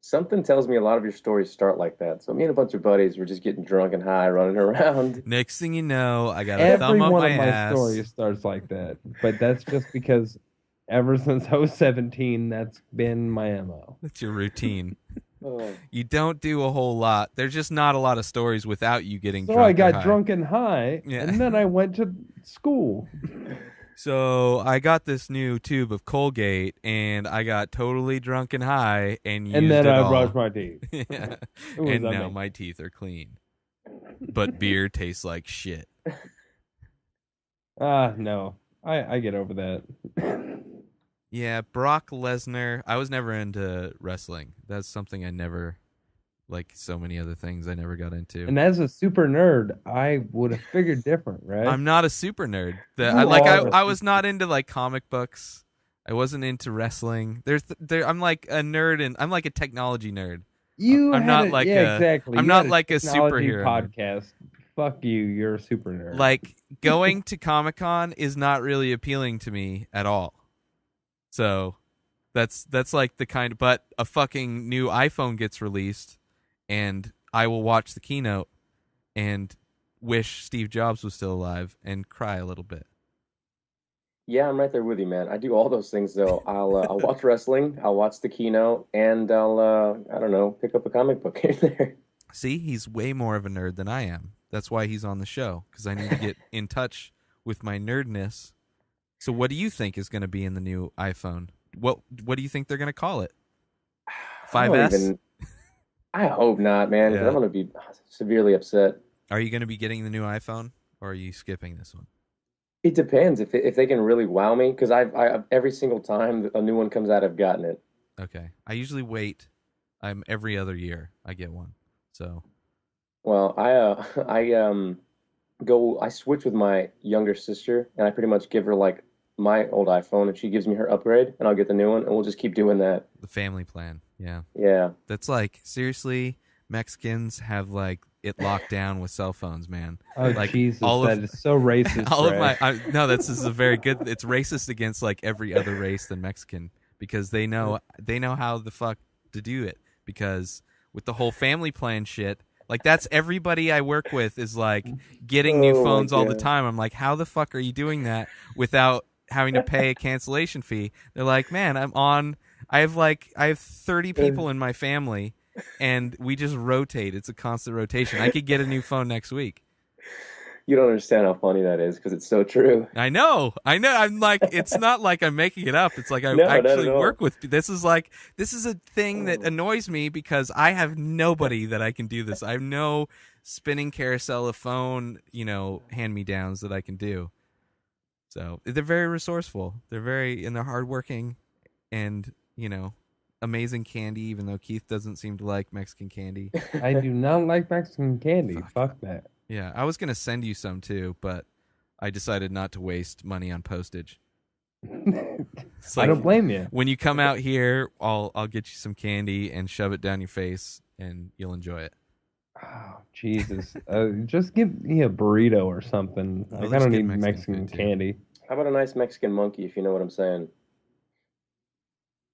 Something tells me a lot of your stories start like that. So me and a bunch of buddies were just getting drunk and high, running around. Next thing you know, I got a thumb up my ass. Every one of my stories starts like that. But that's just because ever since I was 17, that's been my MO. That's your routine. Oh. You don't do a whole lot. There's just not a lot of stories without you getting drunk. So I got high. drunk and high, and then I went to school. So I got this new tube of Colgate, and I got totally drunk and high, and then I all. brushed my teeth. Yeah. And now my teeth are clean, but beer tastes like shit. No, I get over that. Yeah, Brock Lesnar. I was never into wrestling. That's something I never, like so many other things, I never got into. And as a super nerd, I would have figured different, right? I'm not a super nerd. I was not into like comic books. I wasn't into wrestling. I'm like a nerd, and I'm like a technology nerd. I'm not like a superhero podcast. Fuck you, you're a super nerd. Like going to Comic-Con is not really appealing to me at all. So that's like the kind of, but a fucking new iPhone gets released and I will watch the keynote and wish Steve Jobs was still alive and cry a little bit. Yeah, I'm right there with you, man. I do all those things though. I'll watch wrestling, I'll watch the keynote, and I'll I don't know, pick up a comic book here and there. See, he's way more of a nerd than I am. That's why he's on the show, because I need to get in touch with my nerdness. So what do you think is going to be in the new iPhone? What do you think they're going to call it? I don't 5S? even. I hope not, man, because Yeah. I'm gonna be severely upset. Are you going to be getting the new iPhone, or are you skipping this one? It depends if they can really wow me, because I've every single time a new one comes out, I've gotten it. Okay. I usually wait. I'm every other year I get one. So Well, I switch with my younger sister, and I pretty much give her like my old iPhone, and she gives me her upgrade, and I'll get the new one, and we'll just keep doing that. the family plan. Yeah. Yeah. That's like, seriously, Mexicans have like it locked down with cell phones, man. Oh, Like, Jesus, all of- that is so racist. All of Ray. no, this is a very good. It's racist against like every other race than Mexican, because they know how the fuck to do it, because with the whole family plan shit, like that's everybody I work with is like getting new Oh my phones all the God. time. I'm like, how the fuck are you doing that without having to pay a cancellation fee? They're like, man, I have 30 people in my family, and we just rotate. It's a constant rotation. I could get a new phone next week. You don't understand how funny that is, because it's so true. I know. I'm like, it's not like I'm making it up. It's like I No, not actually at all. work with. This is a thing that annoys me, because I have nobody that I can do this. I have no spinning carousel of phone, hand me downs that I can do. So they're very resourceful. They're hardworking, and amazing candy. Even though Keith doesn't seem to like Mexican candy. I do not like Mexican candy. Fuck that. Yeah, I was gonna send you some too, but I decided not to waste money on postage. It's I like, don't blame you. when you come out here, I'll get you some candy and shove it down your face, and you'll enjoy it. Oh, Jesus. Just give me a burrito or something. I'll Like, just I don't get need Mexican Mexican food, too. candy. How about a nice Mexican monkey, if you know what I'm saying?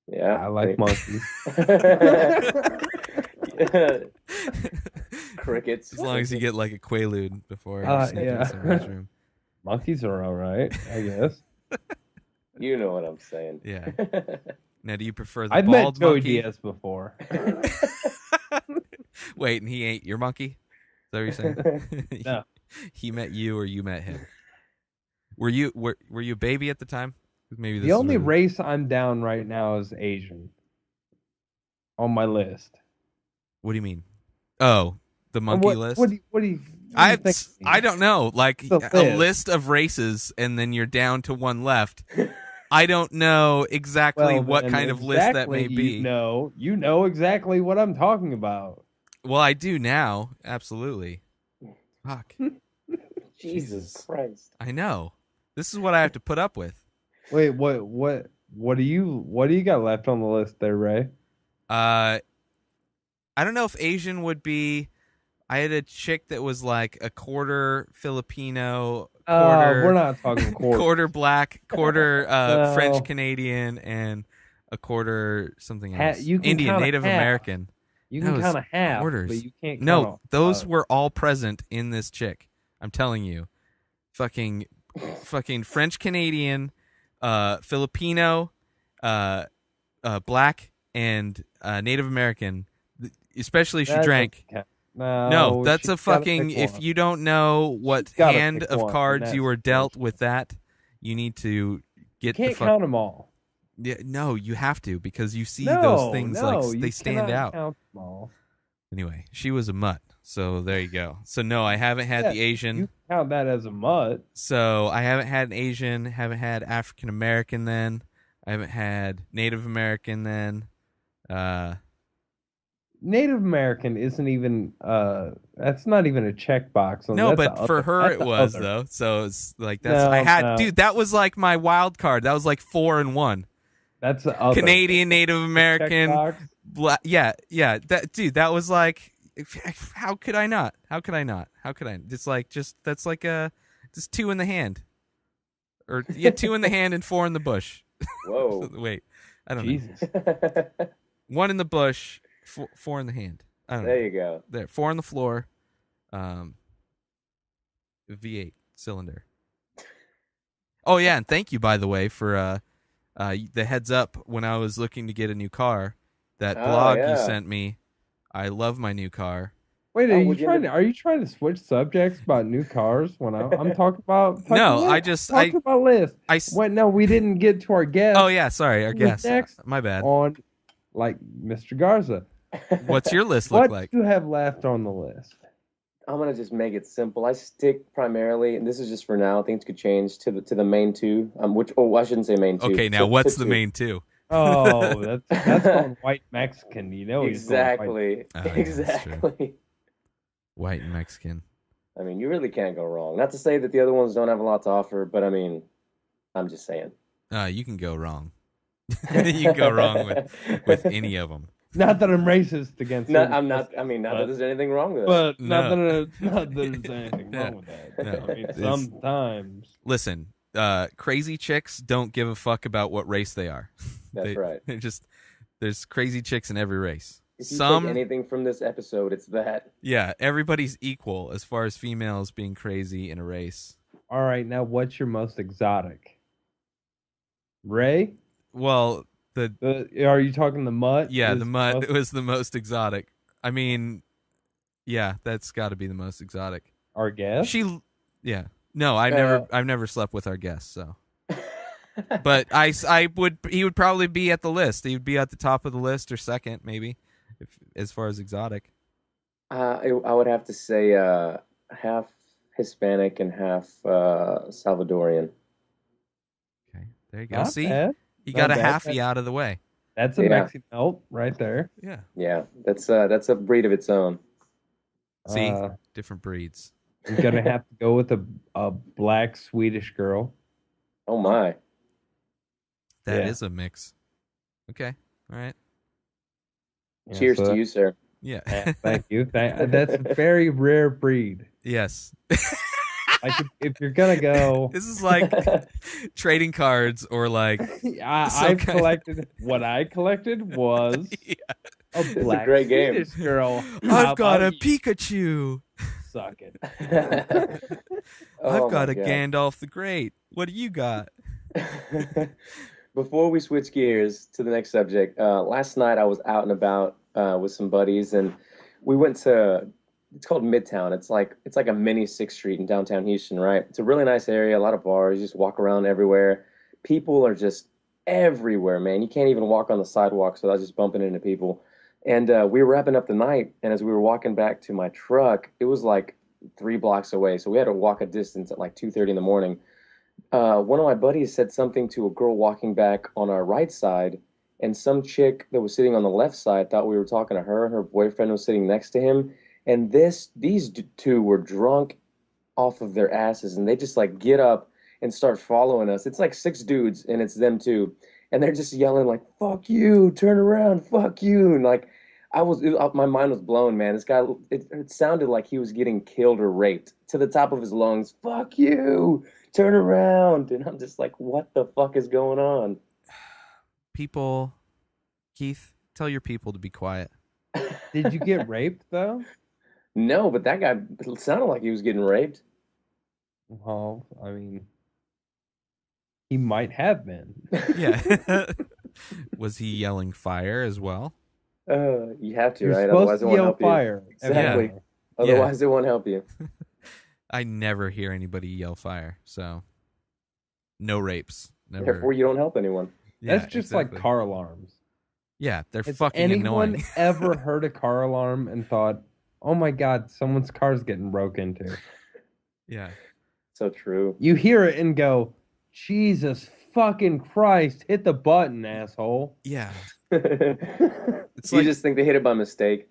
Yeah. I like monkeys. Crickets. As long as you get like a Quaalude before sneaking yeah. some restroom. Monkeys are all right, I guess. You know what I'm saying. Yeah. Now, do you prefer the I've met bald Joey monkey? Diaz before. Wait, and he ain't your monkey? Is that what you're saying? No. He met you, or you met him? Were you a baby at the time? Maybe this The is only what- race I'm down right now is Asian. On my list. What do you mean? Oh, the monkey list. What do you I think? don't know. Like It's a a list. list of races, and then you're down to one left. I don't know exactly Well, what then kind of list that may be. You know exactly what I'm talking about. Well, I do now. Absolutely. Fuck. Jesus Christ. I know. This is what I have to put up with. Wait, what do you got left on the list there, Ray? I don't know if Asian would be. I had a chick that was like a quarter Filipino, quarter We're not talking quarter. quarter black, quarter No. French Canadian, and a quarter something else. You can Indian, count a Native half. American. You That can was count a half, quarters. but you can't count No, those a- were all present in this chick. I'm telling you. Fucking French Canadian, Filipino, black, and Native American. Especially if she That drank. doesn't count. No, that's she's a gotta fucking. pick If one. you don't know what She's gotta hand pick of one in cards that you were dealt situation. with that, you need to You get the can't fuck. count them all. Yeah, no, you have to, because you see No, those things no, like you they stand cannot out. Count them all. Anyway, she was a mutt, so there you go. So no, I haven't had Yeah, the Asian. You count that as a mutt. So I haven't had an Asian, haven't had African American then. I haven't had Native American then. Native American isn't even that's not even a checkbox. No, That's but a for other- her that's it a was other. though. So it's like that's No, I had no. dude, that was like my wild card. That was like 4 and 1. That's the other. Canadian, Native American, Checkbox. black. Yeah. That dude, that was like, how could I not? How could I not? How could I? It's like that's like just 2 in the hand, or 2 in the hand and 4 in the bush. Whoa. Wait, I don't Jesus. know. 1 in the bush, 4 in the hand. I don't know. There you go. There, 4 on the floor. V8 cylinder. Oh yeah, and thank you by the way for the heads up when I was looking to get a new car. That Oh, blog you yeah. sent me. I love my new car. Wait, Oh, are you would you trying end to are you trying to switch subjects about new cars when I'm talking about No, I list? just- talking about list. I s- Wait, no, we didn't get to our guest. Oh yeah, sorry, our Who's guest. next? My bad. on like Mr. Garza. What's your list look What like? do you have left on the list? I'm gonna just make it simple. I stick primarily, and this is just for now. Things could change to the main two. I shouldn't say main two. Okay, now what's the main two? Oh, that's going white Mexican. You know he's going white. Exactly. Oh, yeah, that's true. Exactly. White and Mexican. I mean, you really can't go wrong. Not to say that the other ones don't have a lot to offer, but I mean, I'm just saying. You can go wrong. You can go wrong with any of them. Not that I'm racist against. I'm not. I mean, not that there's anything wrong with it. But No. not that there's anything wrong with that. No. I mean, sometimes. Listen, crazy chicks don't give a fuck about what race they are. That's right. There's crazy chicks in every race. If you take anything from this episode, it's that. Yeah, everybody's equal as far as females being crazy in a race. All right, now what's your most exotic? Ray? Well, are you talking the mutt? yeah, the mutt was the most exotic. I mean, yeah, that's got to be the most exotic. Our guest? Yeah. No, I've never slept with our guest, so. But he would probably be at the list. He would be at the top of the list or second, maybe, as far as exotic. I would have to say half Hispanic and half Salvadorian. Okay, there you go. Not See, bad. you got Not a bad. halfie out of the way. That's a Mexican melt right there. Yeah. Yeah, that's a breed of its own. See, different breeds. I'm gonna have to go with a black Swedish girl. Oh my. That is a mix. Okay. All right. Yeah, Cheers so to you, sir. Yeah. Thank you. That's a very rare breed. Yes. Like if you're gonna go, This is like trading cards or like I've collected. What I collected was a black great game. Swedish girl. I've got a Pikachu. Suck it. Oh I've got my a God. Gandalf the Great. What do you got? Before we switch gears to the next subject, last night I was out and about with some buddies, and we went to. It's called Midtown. It's like a mini 6th Street in downtown Houston, right? It's a really nice area, a lot of bars. You just walk around everywhere. People are just everywhere, man. You can't even walk on the sidewalk, so I was just bumping into people. And we were wrapping up the night, and as we were walking back to my truck, it was like 3 blocks away, so we had to walk a distance at like 2:30 in the morning. One of my buddies said something to a girl walking back on our right side, and some chick that was sitting on the left side thought we were talking to her, and her boyfriend was sitting next to him. And these two were drunk off of their asses, and they just like get up and start following us. It's like 6 dudes, and it's them two, and they're just yelling like "Fuck you! Turn around! Fuck you!" And like my mind was blown, man. This guy, it sounded like he was getting killed or raped to the top of his lungs. "Fuck you! Turn around!" And I'm just like, what the fuck is going on? People, Keith, tell your people to be quiet. Did you get raped though? No, but that guy it sounded like he was getting raped. Well, I mean, he might have been. Yeah. Was he yelling fire as well? You have to, You're right? supposed Otherwise, it to won't yell help fire. you. Exactly. Yeah. Otherwise, it won't help you. I never hear anybody yell fire, so no rapes. Never. Therefore, you don't help anyone. Yeah, That's just exactly. like car alarms. Yeah, they're Has fucking anyone annoying. ever heard a car alarm and thought, "Oh my God, someone's car's getting broke into"? Yeah. So true. You hear it and go, "Jesus fucking Christ, hit the button, asshole." Yeah. You It's like, just think they hit it by mistake.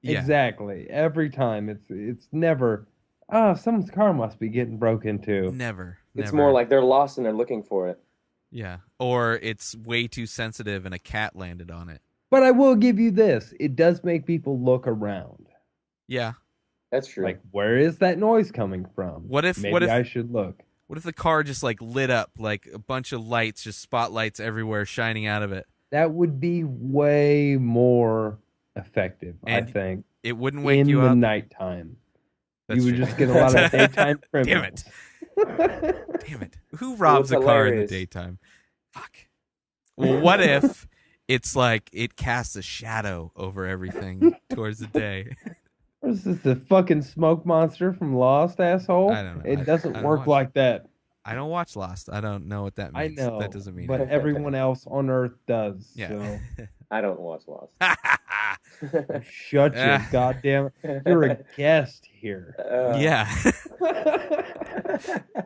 yeah. Exactly. Every time it's never, "Oh, someone's car must be getting broke into." Never. It's never. more like they're lost and they're looking for it. Yeah. Or it's way too sensitive and a cat landed on it. But I will give you this. It does make people look around. Yeah. That's true. Like, where is that noise coming from? What if Maybe I should look. What if the car just like lit up, like a bunch of lights, just spotlights everywhere shining out of it? That would be way more effective, And I think. It wouldn't wake in you the up. nighttime. That's You would true. just get a lot of daytime Damn criminals. it. Damn it. Who robs a Well, it's car in the hilarious. daytime? Fuck. Well, what if it's like it casts a shadow over everything towards the day? What is this, the fucking smoke monster from Lost, asshole? I don't know. It I doesn't don't work watch like that. I don't watch Lost. I don't know what that I means. know. That doesn't mean But anything. everyone else on Earth does. Yeah. So I don't watch Lost. Shut your goddamn... You're a guest here. Yeah.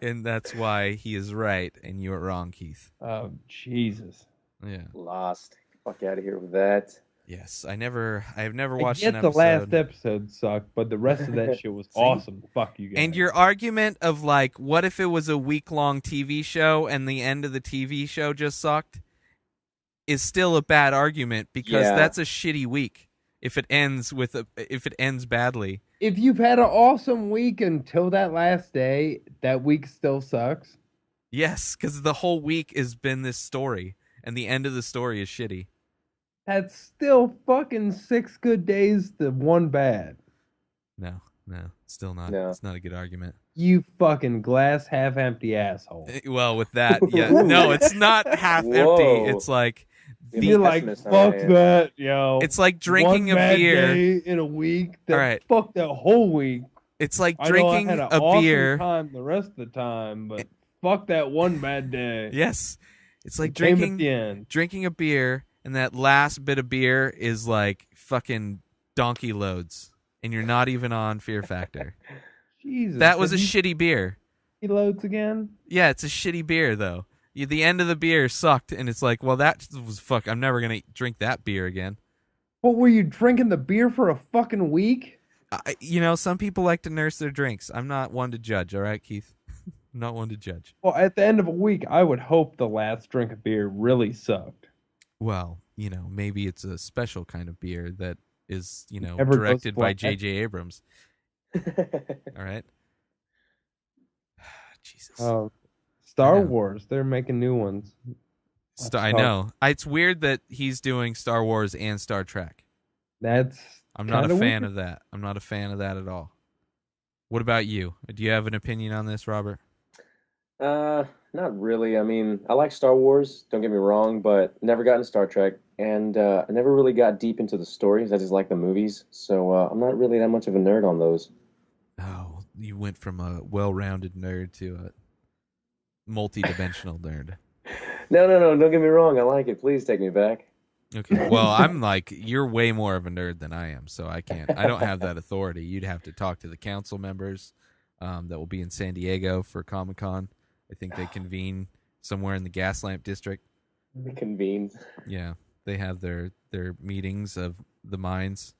And that's why he is right and you're wrong, Keith. Oh, Jesus. Yeah. Lost. Fuck out of here with that. Yes, I have never watched I an get episode. the last episode sucked, but the rest of that shit was awesome. Fuck you guys. And your argument of like, what if it was a week-long TV show and the end of the TV show just sucked, is still a bad argument because that's a shitty week. If it ends badly. If you've had an awesome week until that last day, that week still sucks. Yes, because the whole week has been this story, and the end of the story is shitty. That's still fucking 6 good days to 1 bad. No, still not. No. It's not a good argument. You fucking glass half empty asshole. Well, with that, yeah, no, it's not half empty. It's like you're like, fuck that, yo. It's like drinking One a bad beer day in a week. All right. Fuck that whole week. It's like I drinking had an a awesome beer. Time the rest of the time, but fuck that one bad day. Yes, it's like Came at the end. drinking a beer, and that last bit of beer is like fucking donkey loads, and you're not even on Fear Factor. Jesus, that was a shitty beer. He loads again. Yeah, it's a shitty beer though. The end of the beer sucked, and it's like, well, that was fuck. I'm never gonna drink that beer again. What, were you drinking the beer for a fucking week? Some people like to nurse their drinks. I'm not one to judge. All right, Keith. I'm not one to judge. Well, at the end of a week, I would hope the last drink of beer really sucked. Well, maybe it's a special kind of beer that is, Never directed by goes J.J. Abrams. All right. Jesus. Star Wars. They're making new ones. I know. It's weird that he's doing Star Wars and Star Trek. I'm not a fan of that. I'm not a fan of that at all. What about you? Do you have an opinion on this, Robert? Not really. I mean, I like Star Wars, don't get me wrong, but never got into Star Trek, and I never really got deep into the stories. I just like the movies, so I'm not really that much of a nerd on those. Oh, you went from a well-rounded nerd to a multi-dimensional nerd. No, don't get me wrong. I like it. Please take me back. Okay, well, I'm like, you're way more of a nerd than I am, so I don't have that authority. You'd have to talk to the council members that will be in San Diego for Comic-Con. I think they convene somewhere in the Gaslamp District. Convene. Yeah, they have their meetings of the minds.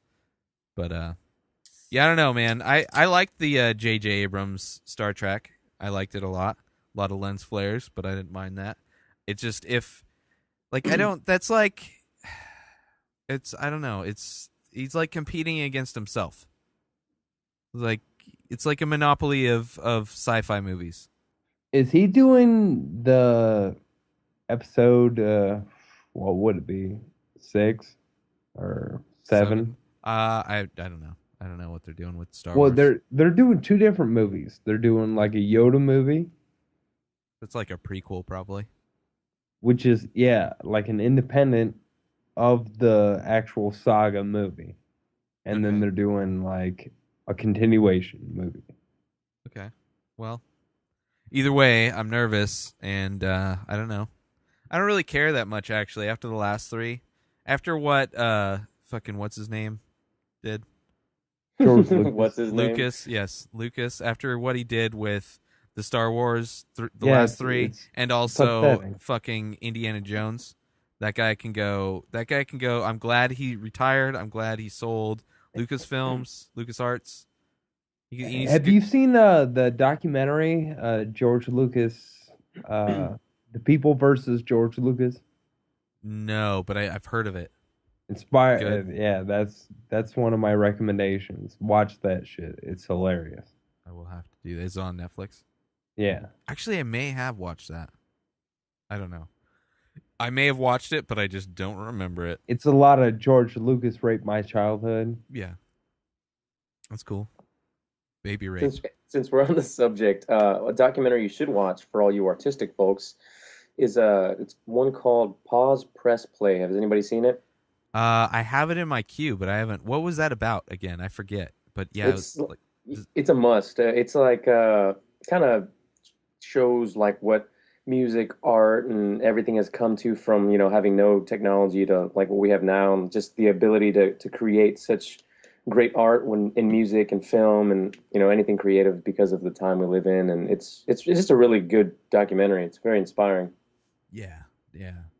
But, yeah, I don't know, man. I liked the J.J. Abrams Star Trek. I liked it a lot. A lot of lens flares, but I didn't mind that. It's just I don't know. He's like competing against himself. It's like a monopoly of sci-fi movies. Is he doing the episode, what would it be, 6 or 7? I don't know. I don't know what they're doing with Star Wars. Well, they're doing 2 different movies. They're doing like a Yoda movie. It's like a prequel, probably. Which is, like an independent of the actual saga movie. And then they're doing like a continuation movie. Okay. Well, either way, I'm nervous, and I don't know. I don't really care that much, actually, after the last 3. After what what's his name did? George Lucas. What's his name? Lucas, yes. Lucas, after what he did with the Star Wars, last 3, and also pathetic. fucking Indiana Jones. That guy can go. I'm glad he retired. I'm glad he sold Lucasfilms, LucasArts. Have you seen the documentary, George Lucas, The People versus George Lucas? No, but I've heard of it. Inspired. Yeah, that's one of my recommendations. Watch that shit. It's hilarious. I will have to do that. It's on Netflix. Yeah. Actually, I may have watched that. I don't know. I may have watched it, but I just don't remember it. It's a lot of George Lucas raped my childhood. Yeah. That's cool. Baby rape. Since we're on the subject, a documentary you should watch for all you artistic folks is it's one called Pause, Press, Play. Has anybody seen it? I have it in my queue, but I haven't. What was that about again? I forget. But yeah, it's a must. It's like kind of shows like what music, art, and everything has come to from, having no technology to like what we have now, and just the ability to create such great art when in music and film and anything creative because of the time we live in. And it's just a really good documentary. It's very inspiring. Yeah.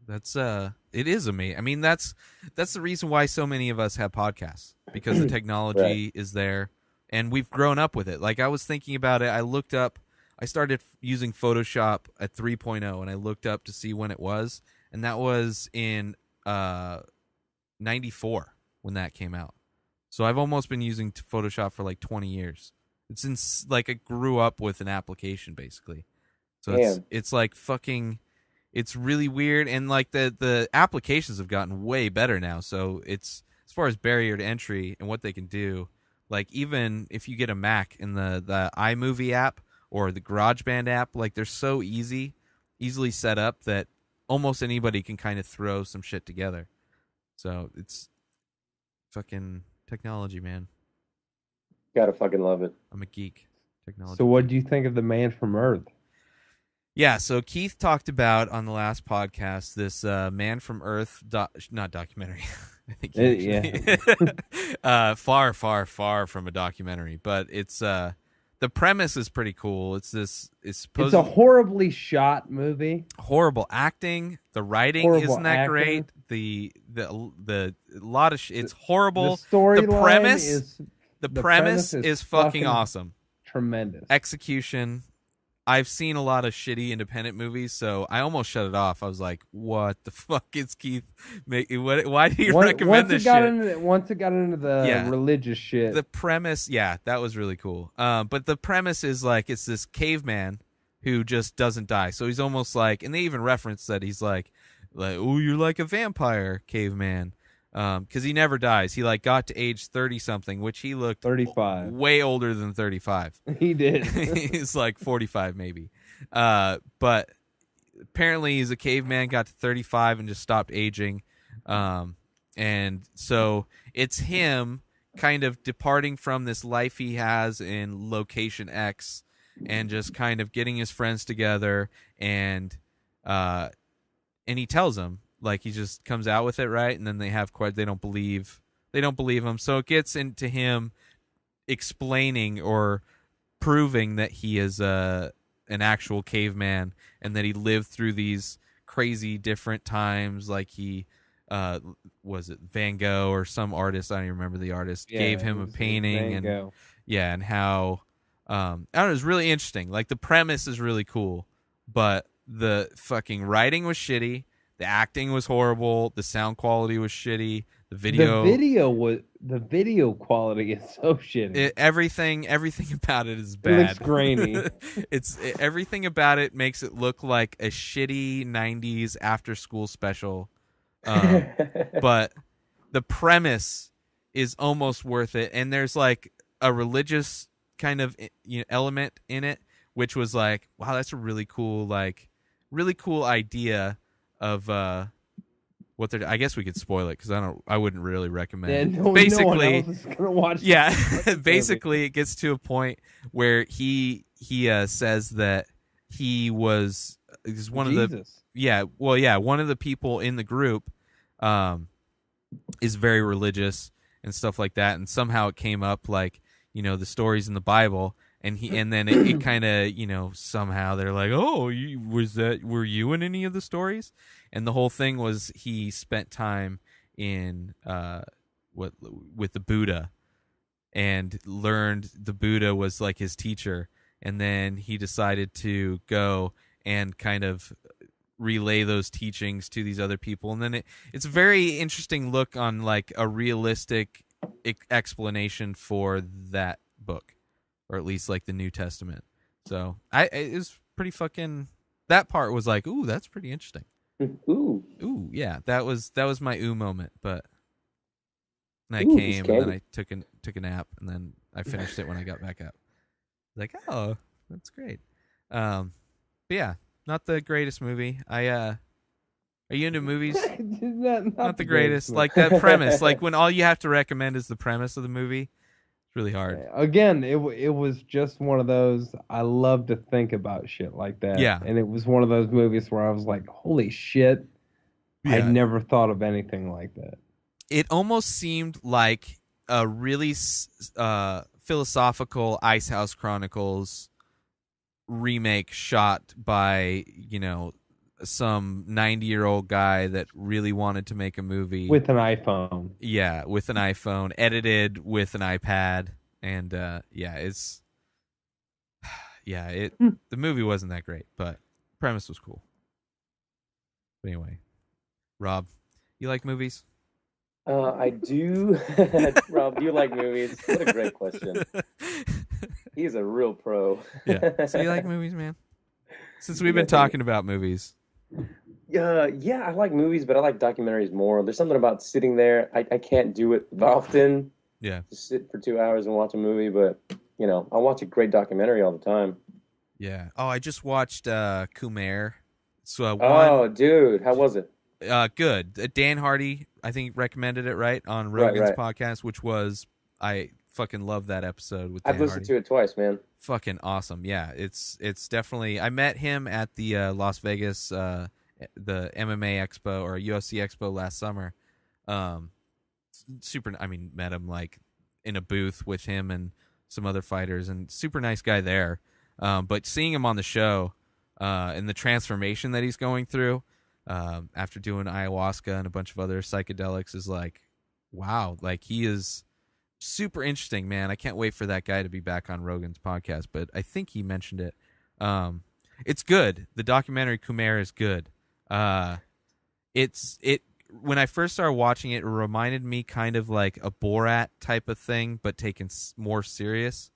That's it is amazing. I mean, that's the reason why so many of us have podcasts, because the technology Right. is there and we've grown up with it. Like, I was thinking about it. I started using Photoshop at 3.0 and I looked up to see when it was, and that was in 94 when that came out. So I've almost been using Photoshop for like 20 years. It's like I grew up with an application basically. So it's like fucking, it's really weird, and like the applications have gotten way better now. So it's, as far as barrier to entry and what they can do, like even if you get a Mac and the iMovie app or the GarageBand app, like they're so easily set up that almost anybody can kind of throw some shit together. So it's fucking technology, man. Gotta fucking love it. I'm a geek. Technology. So what do you think of the Man from Earth? Yeah, so Keith talked about on the last podcast this Man from Earth, not documentary. I think far from a documentary, but it's the premise is pretty cool. It's a horribly shot movie. Horrible acting. The writing isn't that great. The lot of it's horrible. The premise is fucking awesome. Tremendous. Execution. I've seen a lot of shitty independent movies, so I almost shut it off. I was like, "What the fuck is Keith making? Why do you recommend this shit?" Once it got into the religious shit, the premise, that was really cool. But the premise is like it's this caveman who just doesn't die. So he's almost like, and they even reference that he's like, "Oh, you're like a vampire caveman." Because he never dies. He like got to age 30 something, which he looked 35, way older than 35. He did. He's like 45 maybe. But apparently he's a caveman, got to 35 and just stopped aging. And so it's him kind of departing from this life he has in location X and just kind of getting his friends together, and he tells them, like, he just comes out with it, right? And then they don't believe him. So it gets into him explaining or proving that he is an actual caveman and that he lived through these crazy different times. Like he was it Van Gogh or some artist, I don't even remember the artist, gave him a painting, and how I don't know, it was really interesting. Like the premise is really cool, but the fucking writing was shitty. The acting was horrible. The sound quality was shitty. The video quality is so shitty. Everything about it is bad. It looks grainy. Everything about it makes it look like a shitty 90s after school special. But the premise is almost worth it. And there's like a religious kind of element in it, which was like, wow, that's a really cool idea of what they're. I guess we could spoil it because I wouldn't really recommend. Yeah, basically, no one else is gonna watch basically, it gets to a point where he says that he was one Jesus. of the one of the people in the group is very religious and stuff like that, and somehow it came up like the stories in the Bible. And then it kind of, somehow they're like, oh, were you in any of the stories? And the whole thing was he spent time in with the Buddha and learned the Buddha was like his teacher. And then he decided to go and kind of relay those teachings to these other people. And then it's a very interesting look on like a realistic explanation for that book. Or at least like the New Testament. So it was pretty fucking. That part was like, ooh, that's pretty interesting. Ooh, yeah, that was my ooh moment. But then I came and then I took a nap and then I finished it when I got back up. Like, oh, that's great. But yeah, not the greatest movie. Are you into movies? not the greatest. Like that premise. Like when all you have to recommend is the premise of the movie. really hard. Again, it was just one of those. I love to think about shit like that. Yeah. And it was one of those movies where I was like, holy shit. I Yeah. never thought of anything like that. It almost seemed like a really philosophical Ice House Chronicles remake shot by, some 90-year-old guy that really wanted to make a movie. With an iPhone. Yeah, with an iPhone, edited with an iPad. And, the movie wasn't that great, but the premise was cool. But anyway, Rob, you like movies? I do. Rob, do you like movies? What a great question. He's a real pro. Yeah. So you like movies, man? Since we've been talking about movies. Yeah, I like movies, but I like documentaries more. There's something about sitting there. I can't do it often. Yeah. Just sit for 2 hours and watch a movie, but, I watch a great documentary all the time. Yeah. Oh, I just watched Khmer. So Oh, dude, how was it? Good. Dan Hardy, I think, recommended it, right, on Rogan's podcast, which was, I fucking love that episode with Dan I've listened to it twice, man. Fucking awesome. Yeah, it's definitely, I met him at the Las Vegas, the MMA Expo or UFC Expo last summer. Met him like in a booth with him and some other fighters, and super nice guy there. But seeing him on the show and the transformation that he's going through, after doing ayahuasca and a bunch of other psychedelics is like, wow, like he is super interesting, man. I can't wait for that guy to be back on Rogan's podcast, but I think he mentioned it. It's good. The documentary Khmer is good. When I first started watching it, it reminded me kind of like a Borat type of thing, but taken more serious.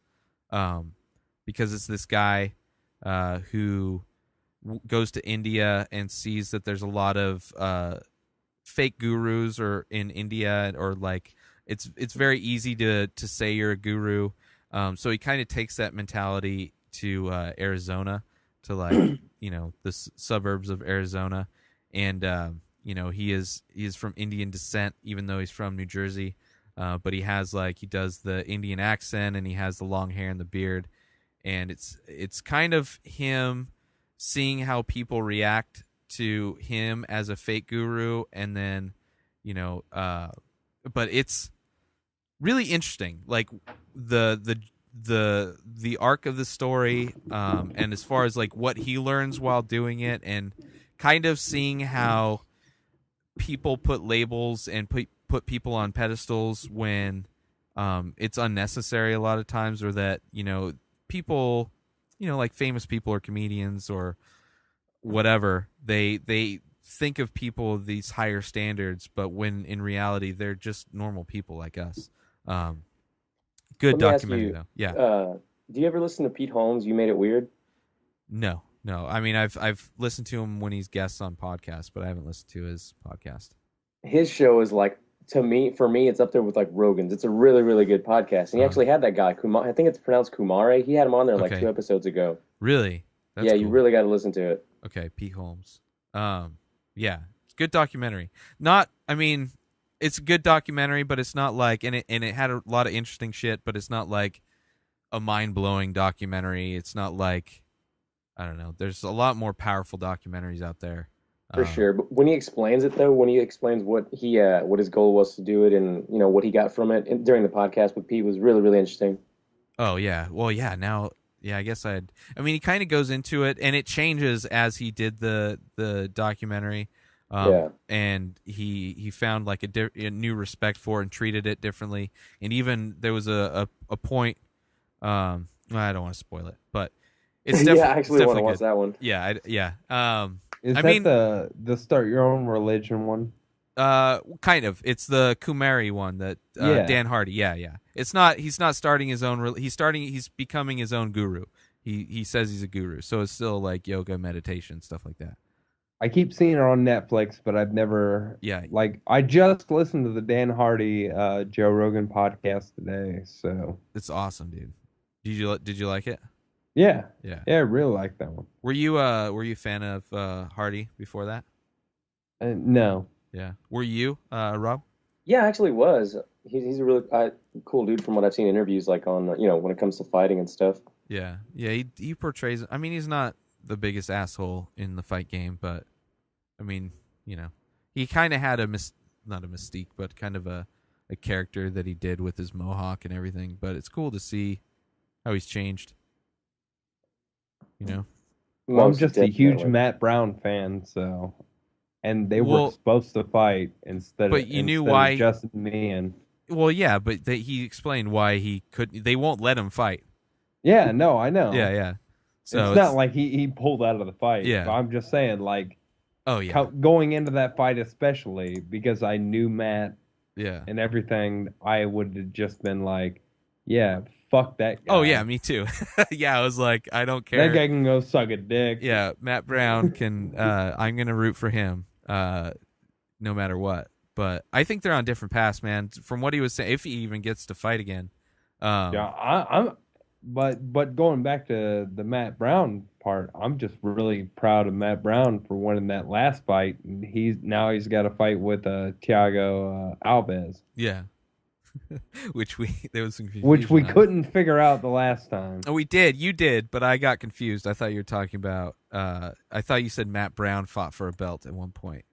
Because it's this guy who goes to India and sees that there's a lot of fake gurus or in India, or like it's very easy to say you're a guru. So he kind of takes that mentality to Arizona, to like the suburbs of Arizona, and he is from Indian descent, even though he's from New Jersey. But he does the Indian accent, and he has the long hair and the beard, and it's kind of him seeing how people react to him as a fake guru, and then, but it's really interesting, like the arc of the story, and as far as like what he learns while doing it, and kind of seeing how people put labels and put people on pedestals when it's unnecessary a lot of times, or that people, like famous people or comedians or whatever, they think of people of these higher standards, but when in reality they're just normal people like us. Good documentary though. Yeah. Do you ever listen to Pete Holmes? You Made It Weird? No. I mean, I've listened to him when he's guests on podcasts, but I haven't listened to his podcast. His show is like, for me, it's up there with like Rogan's. It's a really, really good podcast. And he actually had that guy, I think it's pronounced Kumare. He had him on there like 2 episodes ago. Really? That's cool. You really got to listen to it. Okay, Pete Holmes. Yeah, it's a good documentary. It's a good documentary, but it's not like, and it had a lot of interesting shit, but it's not like a mind-blowing documentary. It's not like, I don't know. There's a lot more powerful documentaries out there. For sure. But when he explains it, though, when he explains what his goal was to do it, and what he got from it during the podcast with Pete, was really, really interesting. Oh yeah. Well, yeah. Now, yeah. I guess he kind of goes into it, and it changes as he did the documentary. And he found like a new respect for it and treated it differently. And even there was a point. I don't want to spoil it, but it's definitely, I actually want to watch that one. Yeah. Is that the Start Your Own Religion one? Kind of. It's the Kumari one that Dan Hardy. Yeah. It's not. He's not starting his own. He's becoming his own guru. He says he's a guru, so it's still like yoga, meditation, stuff like that. I keep seeing it on Netflix, but I've never. Yeah. Like, I just listened to the Dan Hardy Joe Rogan podcast today, so it's awesome, dude. Did you like it? Yeah. Yeah. Yeah, I really like that one. Were you a fan of Hardy before that? No. Yeah. Were you, Rob? Yeah, I actually was. he's a really cool dude from what I've seen in interviews, like on when it comes to fighting and stuff. Yeah. He portrays. I mean, he's not the biggest asshole in the fight game, but I mean, he kind of had not a mystique, but kind of a character that he did with his mohawk and everything. But it's cool to see how he's changed. Well, I'm just a huge Matt Brown fan, so. And they were supposed to fight instead of Justin Meehan. Well, yeah, but he explained why he couldn't. They won't let him fight. Yeah, no, I know. Yeah. So it's not like he pulled out of the fight. Yeah. But I'm just saying, like, going into that fight especially, because I knew Matt and everything, I would have just been like, yeah, fuck that guy. Oh, yeah, me too. Yeah, I was like, I don't care. That guy can go suck a dick. Yeah, Matt Brown can, I'm going to root for him no matter what. But I think they're on different paths, man. From what he was saying, if he even gets to fight again. But going back to the Matt Brown part, I'm just really proud of Matt Brown for winning that last fight. He's got a fight with Thiago Alves. Yeah. Which we couldn't figure out the last time. Oh, we did. You did, but I got confused. I thought you were talking about. I thought you said Matt Brown fought for a belt at one point.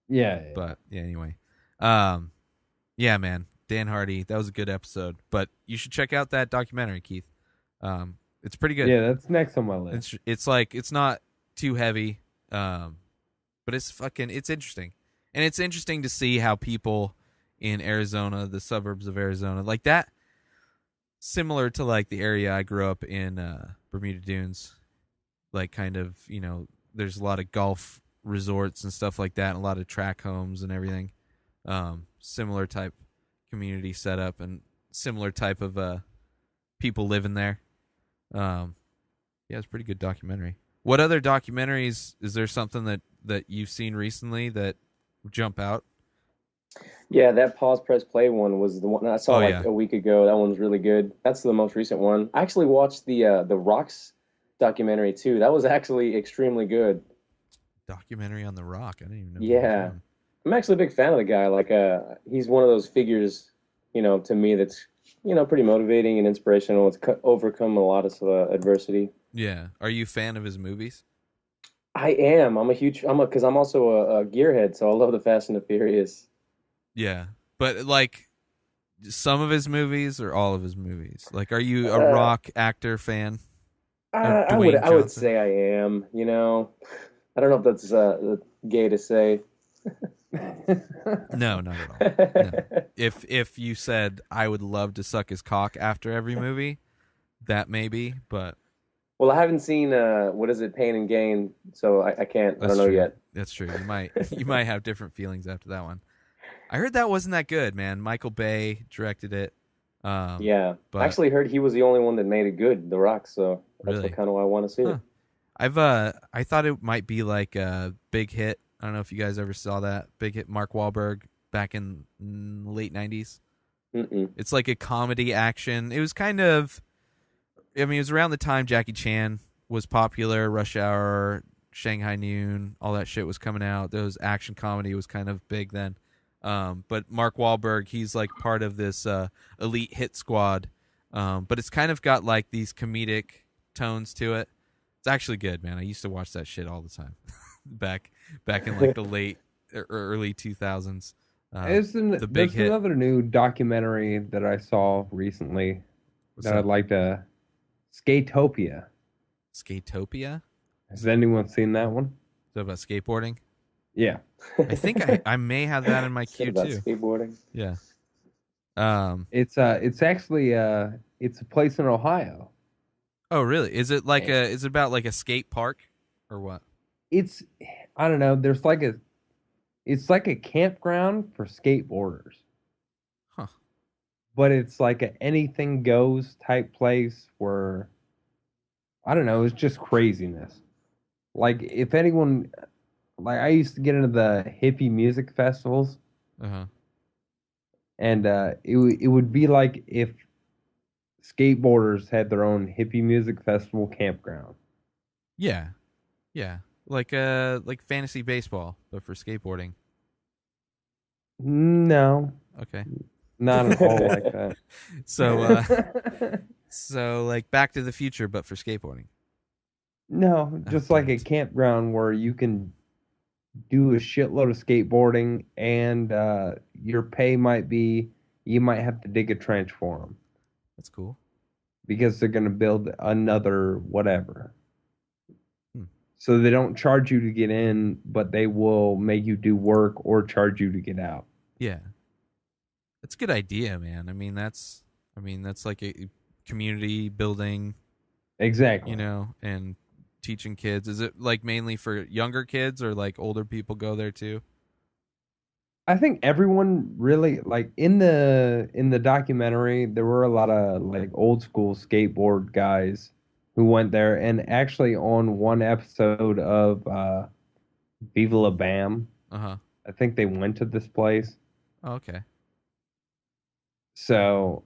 Yeah. But yeah, anyway. Yeah, man. Dan Hardy. That was a good episode. But you should check out that documentary, Keith. It's pretty good. Yeah, that's next on my list. It's like it's not too heavy, but it's interesting, and it's interesting to see how people in Arizona, the suburbs of Arizona, like that, similar to like the area I grew up in, Bermuda Dunes, like kind of, there's a lot of golf resorts and stuff like that, and a lot of track homes and everything. Similar type community setup and similar type of people living there. Yeah, it's a pretty good documentary. What other documentaries, is there something that you've seen recently that jump out? Yeah, that pause press play one was the one I saw a week ago. That one's really good. That's the most recent one. I actually watched the Rocks documentary too. That was actually extremely good. Documentary on The Rock. I didn't even know. Yeah, I'm actually a big fan of the guy. Like, he's one of those figures, to me that's pretty motivating and inspirational. It's overcome a lot of adversity. Yeah. Are you a fan of his movies? I am. Because I'm also a gearhead, so I love the Fast and the Furious. Yeah, but like some of his movies or all of his movies? Like, are you a Rock actor fan? I would say I am. I don't know if that's gay to say. No, not at all. No. If you said I would love to suck his cock after every movie, that maybe, but. Well, I haven't seen what is it, Pain and Gain, so I can't. I don't know yet. That's true. You might have different feelings after that one. I heard that wasn't that good, man. Michael Bay directed it. Yeah, but I actually heard he was the only one that made it good, The Rock. So that's kind of why I want to see it. I thought it might be like a Big Hit. I don't know if you guys ever saw that Big Hit, Mark Wahlberg back in late '90s. It's like a comedy action. It was kind of. I mean, it was around the time Jackie Chan was popular, Rush Hour, Shanghai Noon, all that shit was coming out. Those action comedy was kind of big then. But Mark Wahlberg, he's like part of this elite hit squad. But it's kind of got like these comedic tones to it. It's actually good, man. I used to watch that shit all the time back in like the late or early 2000s. There's another new documentary that I saw recently I'd like to. Skatopia. Skatopia? Has anyone seen that one? Is that about skateboarding? Yeah. I think I may have that in my queue about too. Skateboarding. Yeah. It's actually it's a place in Ohio. Oh, really? Is it about like a skate park or what? I don't know. It's like a campground for skateboarders. Huh. But it's like a anything goes type place where, I don't know, it's just craziness. Like, if anyone, like, I used to get into the hippie music festivals. Uh-huh. And it would be like if skateboarders had their own hippie music festival campground. Yeah. Yeah. Like fantasy baseball, but for skateboarding. No. Okay. Not at all like that. So like Back to the Future, but for skateboarding. No, just like a campground where you can do a shitload of skateboarding, and your pay might be you might have to dig a trench for them That's cool. because they're going to build another whatever. Hmm. So they don't charge you to get in, but they will make you do work or charge you to get out. Yeah. That's a good idea, man. I mean, that's like a community building, Exactly. you know, and teaching kids. Is it like mainly for younger kids or like older people go there too? I think everyone really like in the documentary there were a lot of like old school skateboard guys who went there, and actually on one episode of Viva La Bam, Uh-huh. I think they went to this place. Oh, okay. So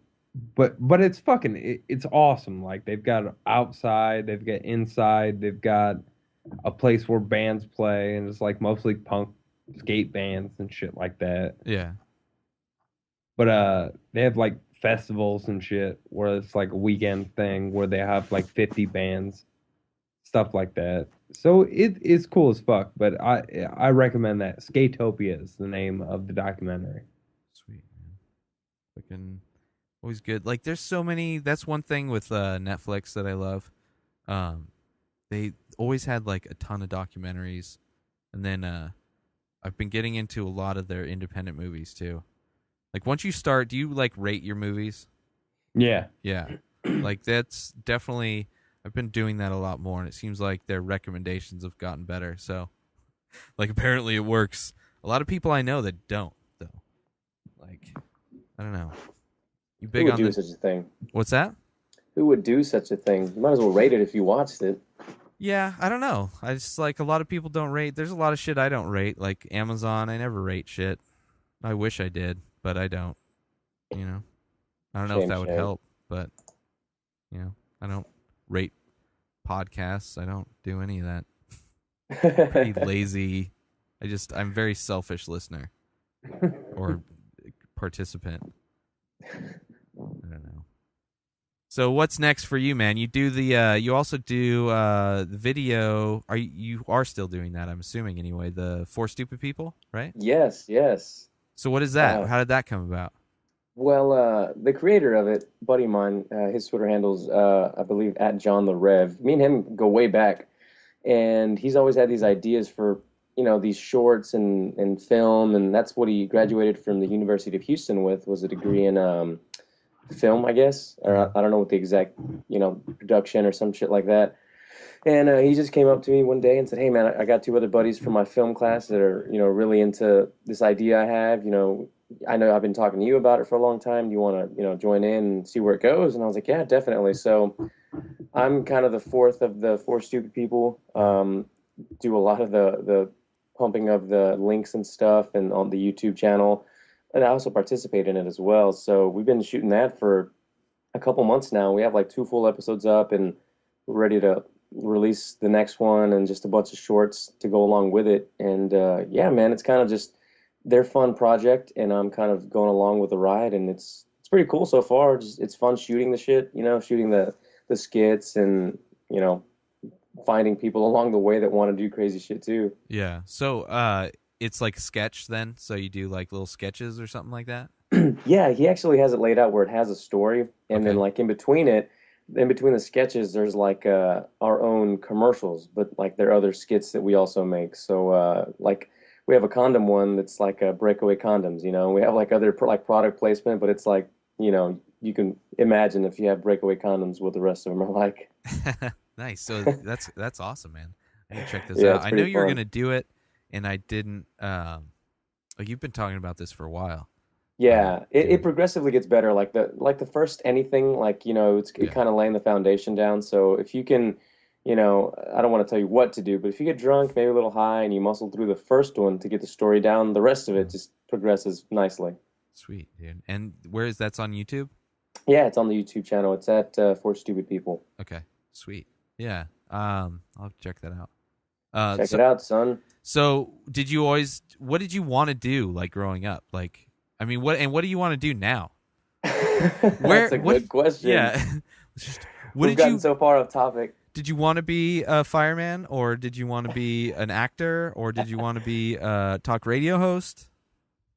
but it's fucking it's awesome. Like they've got outside, they've got inside, they've got a place where bands play, and it's like mostly punk skate bands and shit like that. Yeah. But they have like festivals and shit where it's like a weekend thing where they have like 50 bands, stuff like that. So it is cool as fuck, but I recommend that. Skatopia is the name of the documentary. Sweet, man. Fucking always good. Like there's so many. That's one thing with Netflix that I love. They always had like a ton of documentaries, and then I've been getting into a lot of their independent movies too. Like once you start, do you like rate your movies? Yeah. Yeah. Like that's definitely, I've been doing that a lot more, and it seems like their recommendations have gotten better. So like apparently it works. A lot of people I know that don't though. Like I don't know. You big Who would on do such a thing? What's that? Who would do such a thing? You might as well rate it if you watched it. Yeah, I don't know. I just like a lot of people don't rate. There's a lot of shit I don't rate, like Amazon. I never rate shit. I wish I did, but I don't. You know, I don't know if that would help, but you know, I don't rate podcasts. I don't do any of that. Pretty lazy. I'm very selfish listener or participant. I don't know. So what's next for you, man? You do you also do the video. You are still doing that? I'm assuming anyway. The 4 Stupid People, right? Yes. So what is that? How did that come about? Well, the creator of it, buddy of mine, his Twitter handle's I believe at John the Rev. Me and him go way back, and he's always had these ideas for these shorts and film, and that's what he graduated from the University of Houston with, was a degree in film, I guess, or I don't know what the exact production or some shit like that. And he just came up to me one day and said, "Hey man, I got 2 other buddies from my film class that are really into this idea I have. I know I've been talking to you about it for a long time. Do you want to join in and see where it goes?" And I was like, "Yeah, definitely." So I'm kind of the 4th of the 4 Stupid People. Do a lot of the pumping of the links and stuff, and on the YouTube channel. And I also participate in it as well. So we've been shooting that for a couple months now. We have like 2 full episodes up, and we're ready to release the next one, and just a bunch of shorts to go along with it. And yeah, man, it's kind of just their fun project, and I'm kind of going along with the ride, and it's pretty cool so far. It's fun shooting the shit, shooting the skits, and finding people along the way that want to do crazy shit too. Yeah. So it's like sketch then? So you do like little sketches or something like that? Yeah, he actually has it laid out where it has a story, and then like in between the sketches, there's like our own commercials, but like there are other skits that we also make. So like we have a condom one that's like breakaway condoms, we have like other like product placement, but it's like, you can imagine if you have breakaway condoms what the rest of them are like. Nice. So that's awesome, man. I need to check this out. I knew you were gonna do it, and I didn't. You've been talking about this for a while. Yeah, it progressively gets better. Like the first anything, like it kind of laying the foundation down. So if you can, I don't want to tell you what to do, but if you get drunk, maybe a little high, and you muscle through the first one to get the story down, the rest of it just progresses nicely. Sweet, dude. And where is that's on YouTube? Yeah, it's on the YouTube channel. It's at 4 Stupid People. Okay, sweet. Yeah, I'll have to check that out. Check it out, son. So, what did you want to do, like growing up? Like, I mean, what do you want to do now? That's a good question. Yeah. We've gotten so far off topic. Did you want to be a fireman, or did you want to be an actor, or did you want to be a talk radio host?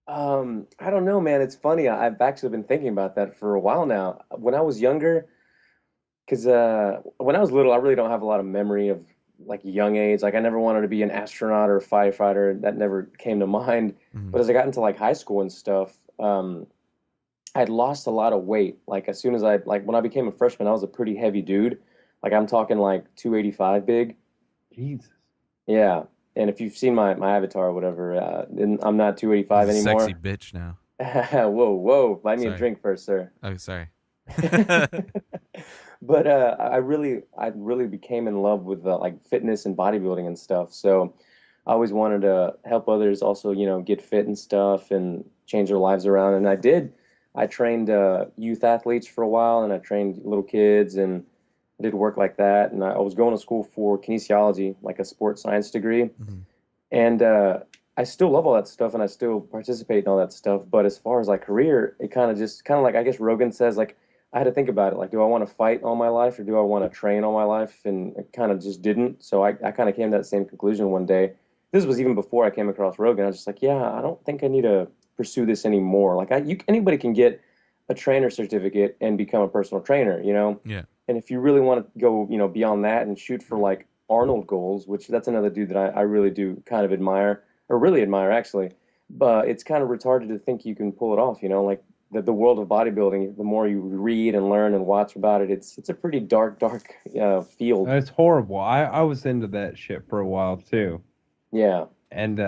I don't know, man. It's funny. I've actually been thinking about that for a while now. When I was younger, because when I was little, I really don't have a lot of memory of like young age. Like I never wanted to be an astronaut or a firefighter. That never came to mind. Mm-hmm. But as I got into like high school and stuff, I'd lost a lot of weight. Like as soon as when I became a freshman, I was a pretty heavy dude. Like I'm talking like 285 big. Jesus. Yeah. And if you've seen my avatar or whatever, I'm not 285 anymore. Sexy bitch now. Whoa. Buy me a drink first, sir. Oh, sorry. But I really became in love with like fitness and bodybuilding and stuff. So I always wanted to help others also, get fit and stuff and change their lives around. And I did. I trained youth athletes for a while, and I trained little kids, and I did work like that. And I was going to school for kinesiology, like a sports science degree. Mm-hmm. And I still love all that stuff, and I still participate in all that stuff. But as far as like career, it kind of like I guess Rogan says, like I had to think about it. Like, do I want to fight all my life, or do I want to train all my life? And it kind of just didn't. So I kind of came to that same conclusion one day. This was even before I came across Rogan. I was just like, yeah, I don't think I need to pursue this anymore. Like anybody can get a trainer certificate and become a personal trainer, Yeah. And if you really want to go, beyond that and shoot for like Arnold goals, which that's another dude that I really do kind of admire, or really admire actually, but it's kind of retarded to think you can pull it off, like the world of bodybuilding, the more you read and learn and watch about it, it's a pretty dark field. It's horrible. I was into that shit for a while too. Yeah. And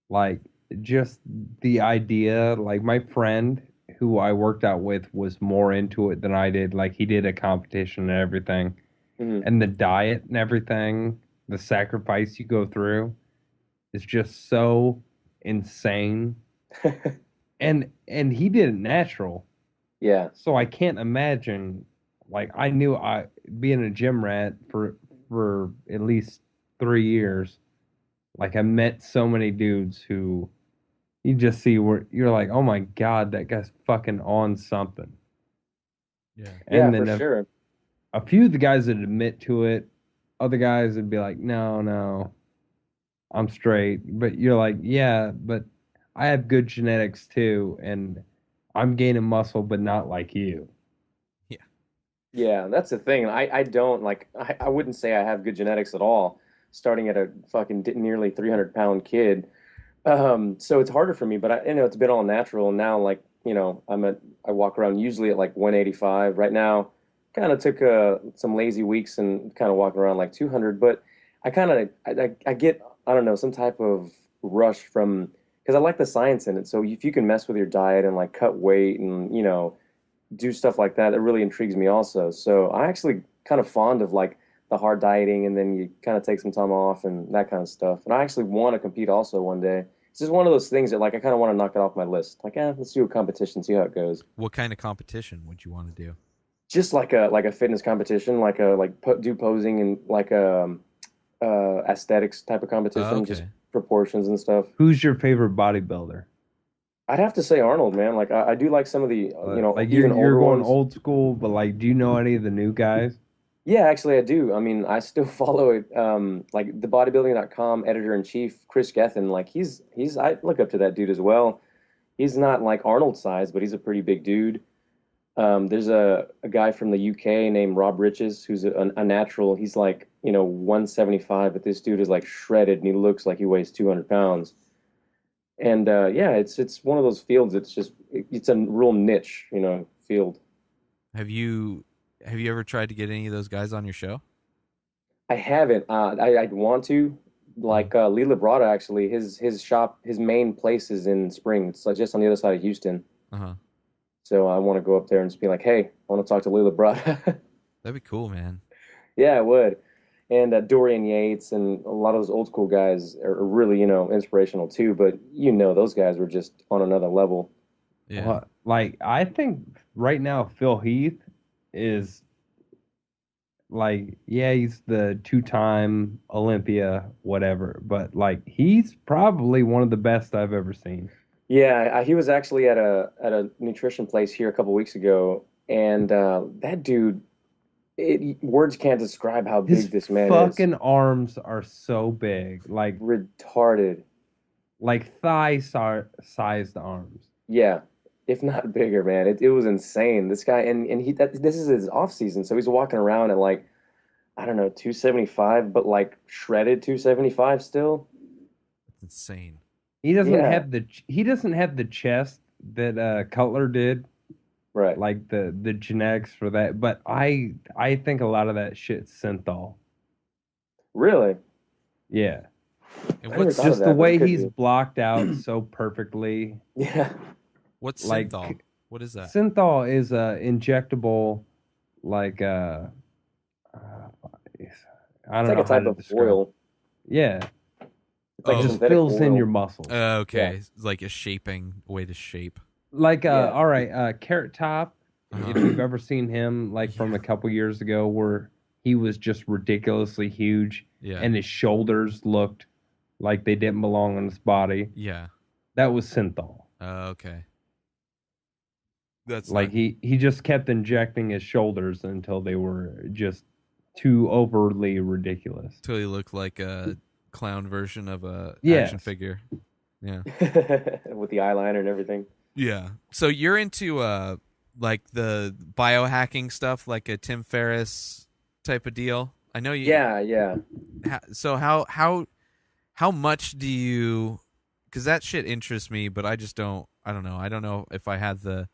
like just the idea, like my friend who I worked out with was more into it than I did. Like he did a competition and everything. Mm-hmm. And the diet and everything, the sacrifice you go through is just so insane. and he did it natural. Yeah. So I can't imagine, like I knew being a gym rat for at least 3 years, like I met so many dudes who you just see where you're like, oh my God, that guy's fucking on something. Yeah. And then for sure. A few of the guys would admit to it. Other guys would be like, no, I'm straight. But you're like, yeah, but I have good genetics too, and I'm gaining muscle, but not like you. Yeah. Yeah, that's the thing. I don't, like, I wouldn't say I have good genetics at all, starting at a fucking nearly 300-pound kid. So it's harder for me, but it's been all natural. And now, like, I walk around usually at like 185 right now. Kind of took some lazy weeks and kind of walking around like 200, but I get, I don't know, some type of rush from, because I like the science in it. So if you can mess with your diet and like cut weight and, do stuff like that, it really intrigues me also. So I actually kind of fond of like the hard dieting, and then you kind of take some time off and that kind of stuff. And I actually want to compete also one day. It's just one of those things that like I kind of want to knock it off my list. Like, let's do a competition, see how it goes. What kind of competition would you want to do? Just like a fitness competition, do posing and like aesthetics type of competition, okay. Just proportions and stuff. Who's your favorite bodybuilder? I'd have to say Arnold, man. Like I do like some of the like even you're going ones. old school, but like, do you know any of the new guys? Yeah, actually I do. I mean, I still follow it. Like the bodybuilding.com editor-in-chief, Chris Gethin, like he's I look up to that dude as well. He's not like Arnold size, but he's a pretty big dude. There's a guy from the UK named Rob Riches who's a natural. He's like, 175, but this dude is like shredded and he looks like he weighs 200 pounds. And it's one of those fields. It's a real niche, field. Have you ever tried to get any of those guys on your show? I haven't. I'd want to. Like Lee Labrada, actually, his shop, his main place is in Spring. It's just on the other side of Houston. Uh-huh. So I want to go up there and just be like, hey, I want to talk to Lee Labrada. That'd be cool, man. Yeah, it would. And Dorian Yates and a lot of those old school guys are really, inspirational too. But those guys were just on another level. Yeah. Well, like I think right now Phil Heath is like, yeah, he's the 2-time Olympia, whatever. But like he's probably one of the best I've ever seen. Yeah, he was actually at a nutrition place here a couple weeks ago, and that dude, words can't describe how His big this man is. fucking arms are so big, Retarded. like sized arms. Yeah, if not bigger, man. It was insane. This guy, and this is his off season, so he's walking around at like, I don't know, 275, but like shredded 275 still. That's insane. Yeah, He doesn't have the chest that Cutler did, right. like the genetics for that. But I think a lot of that shit's synthol. Really? Yeah, And I never what's thought of just the that, but it way could he's be. blocked out so perfectly. Yeah. what's Like synthol? What is that? synthol is a injectable, like uh, I It's don't like a know how type to of describe. oil. Yeah, It's like it a Oh, just synthetic fills in your oil. muscles. Yeah. okay. It's like a shaping way to shape. Like Yeah. all right, Carrot Top. If Uh-huh. you've ever seen him, like from Yeah. a couple years ago, where he was just ridiculously huge, Yeah. and his shoulders looked like they didn't belong on his body. Yeah. That was synthol. Okay. That's Like not he just kept injecting his shoulders until they were just too overly ridiculous. totally look like a clown version of a action Yes. figure. Yeah. With the eyeliner and everything. Yeah. So you're into like the biohacking stuff, like a Tim Ferriss type of deal. I know you. Yeah, yeah. So how much do you? Because that shit interests me, but I just don't. I don't know. I don't know if I had the.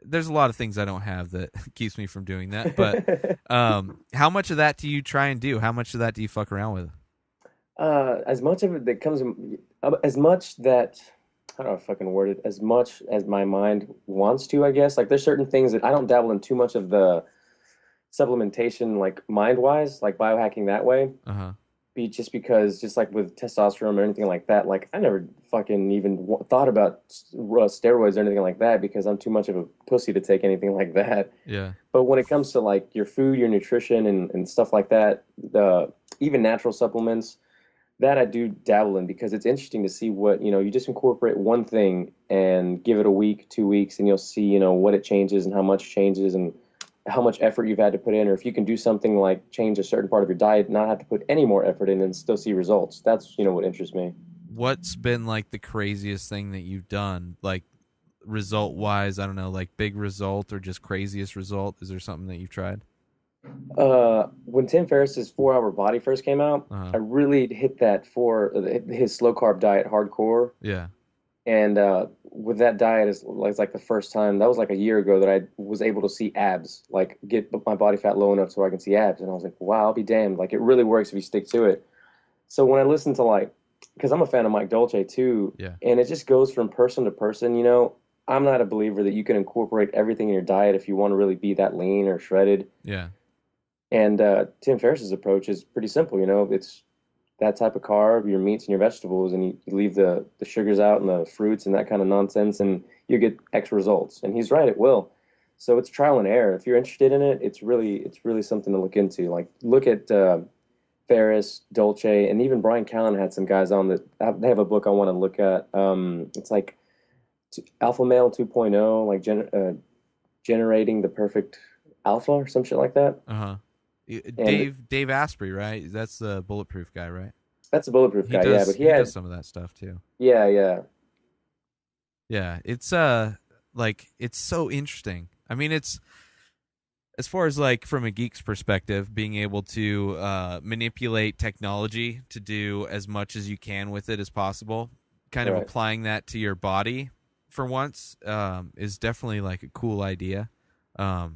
There's a lot of things I don't have that keeps me from doing that. But how much of that do you try and do? How much of that do you fuck around with? As much of it that comes, as much that, how do I fucking word it? As much as my mind wants to, I guess. Like, there's certain things that I don't dabble in too much of the supplementation, like mind-wise, like biohacking that way. Uh huh. Be just because, just like with testosterone or anything like that, like I never fucking even thought about steroids or anything like that because I'm too much of a pussy to take anything like that. Yeah. But when it comes to like your food, your nutrition, and stuff like that, the even natural supplements, that I do dabble in because it's interesting to see what, you just incorporate one thing and give it a week, 2 weeks, and you'll see, what it changes and how much changes and how much effort you've had to put in, or if you can do something like change a certain part of your diet, not have to put any more effort in and still see results. That's, what interests me. What's been like the craziest thing that you've done, like result wise? I don't know, like big result or just craziest result. Is there something that you've tried? When Tim Ferriss's 4 Hour Body first came out, Uh-huh. I really hit that for his slow carb diet hardcore. Yeah. And with that diet, it's like the first time, that was like a year ago that I was able to see abs, like get my body fat low enough so I can see abs. And I was like, wow, I'll be damned. Like, it really works if you stick to it. So when I listen to because I'm a fan of Mike Dolce too, Yeah. and it just goes from person to person, I'm not a believer that you can incorporate everything in your diet if you want to really be that lean or shredded. Yeah. And Tim Ferriss's approach is pretty simple. It's that type of carb, your meats and your vegetables, and you leave the sugars out and the fruits and that kind of nonsense, and you get X results. And he's right, it will. So it's trial and error. If you're interested in it, it's really something to look into. Like, look at Ferriss, Dolce, and even Brian Callen had some guys on that. They have a book I want to look at. It's like Alpha Male 2.0, like generating the perfect alpha or some shit like that. Uh-huh. And Dave Asprey, right? That's the bulletproof guy, right? that's a bulletproof He guy, does, yeah. But he does some of that stuff too. yeah. Yeah, it's like it's so interesting. I mean, it's as far as like from a geek's perspective, being able to manipulate technology to do as much as you can with it as possible, kind of Right. applying that to your body for once, is definitely like a cool idea. I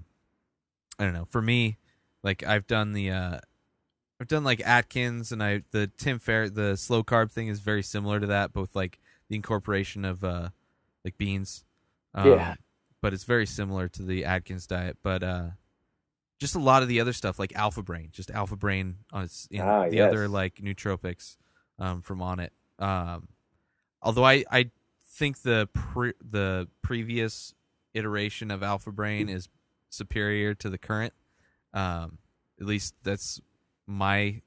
don't know. For me, like I've done like Atkins and the the slow carb thing is very similar to that, both like the incorporation of like beans. Yeah. But it's very similar to the Atkins diet, but just a lot of the other stuff like Alpha Brain, just Alpha Brain on its in the Yes. other like nootropics from on it. Although I think the previous iteration of Alpha Brain is superior to the current. At least that's my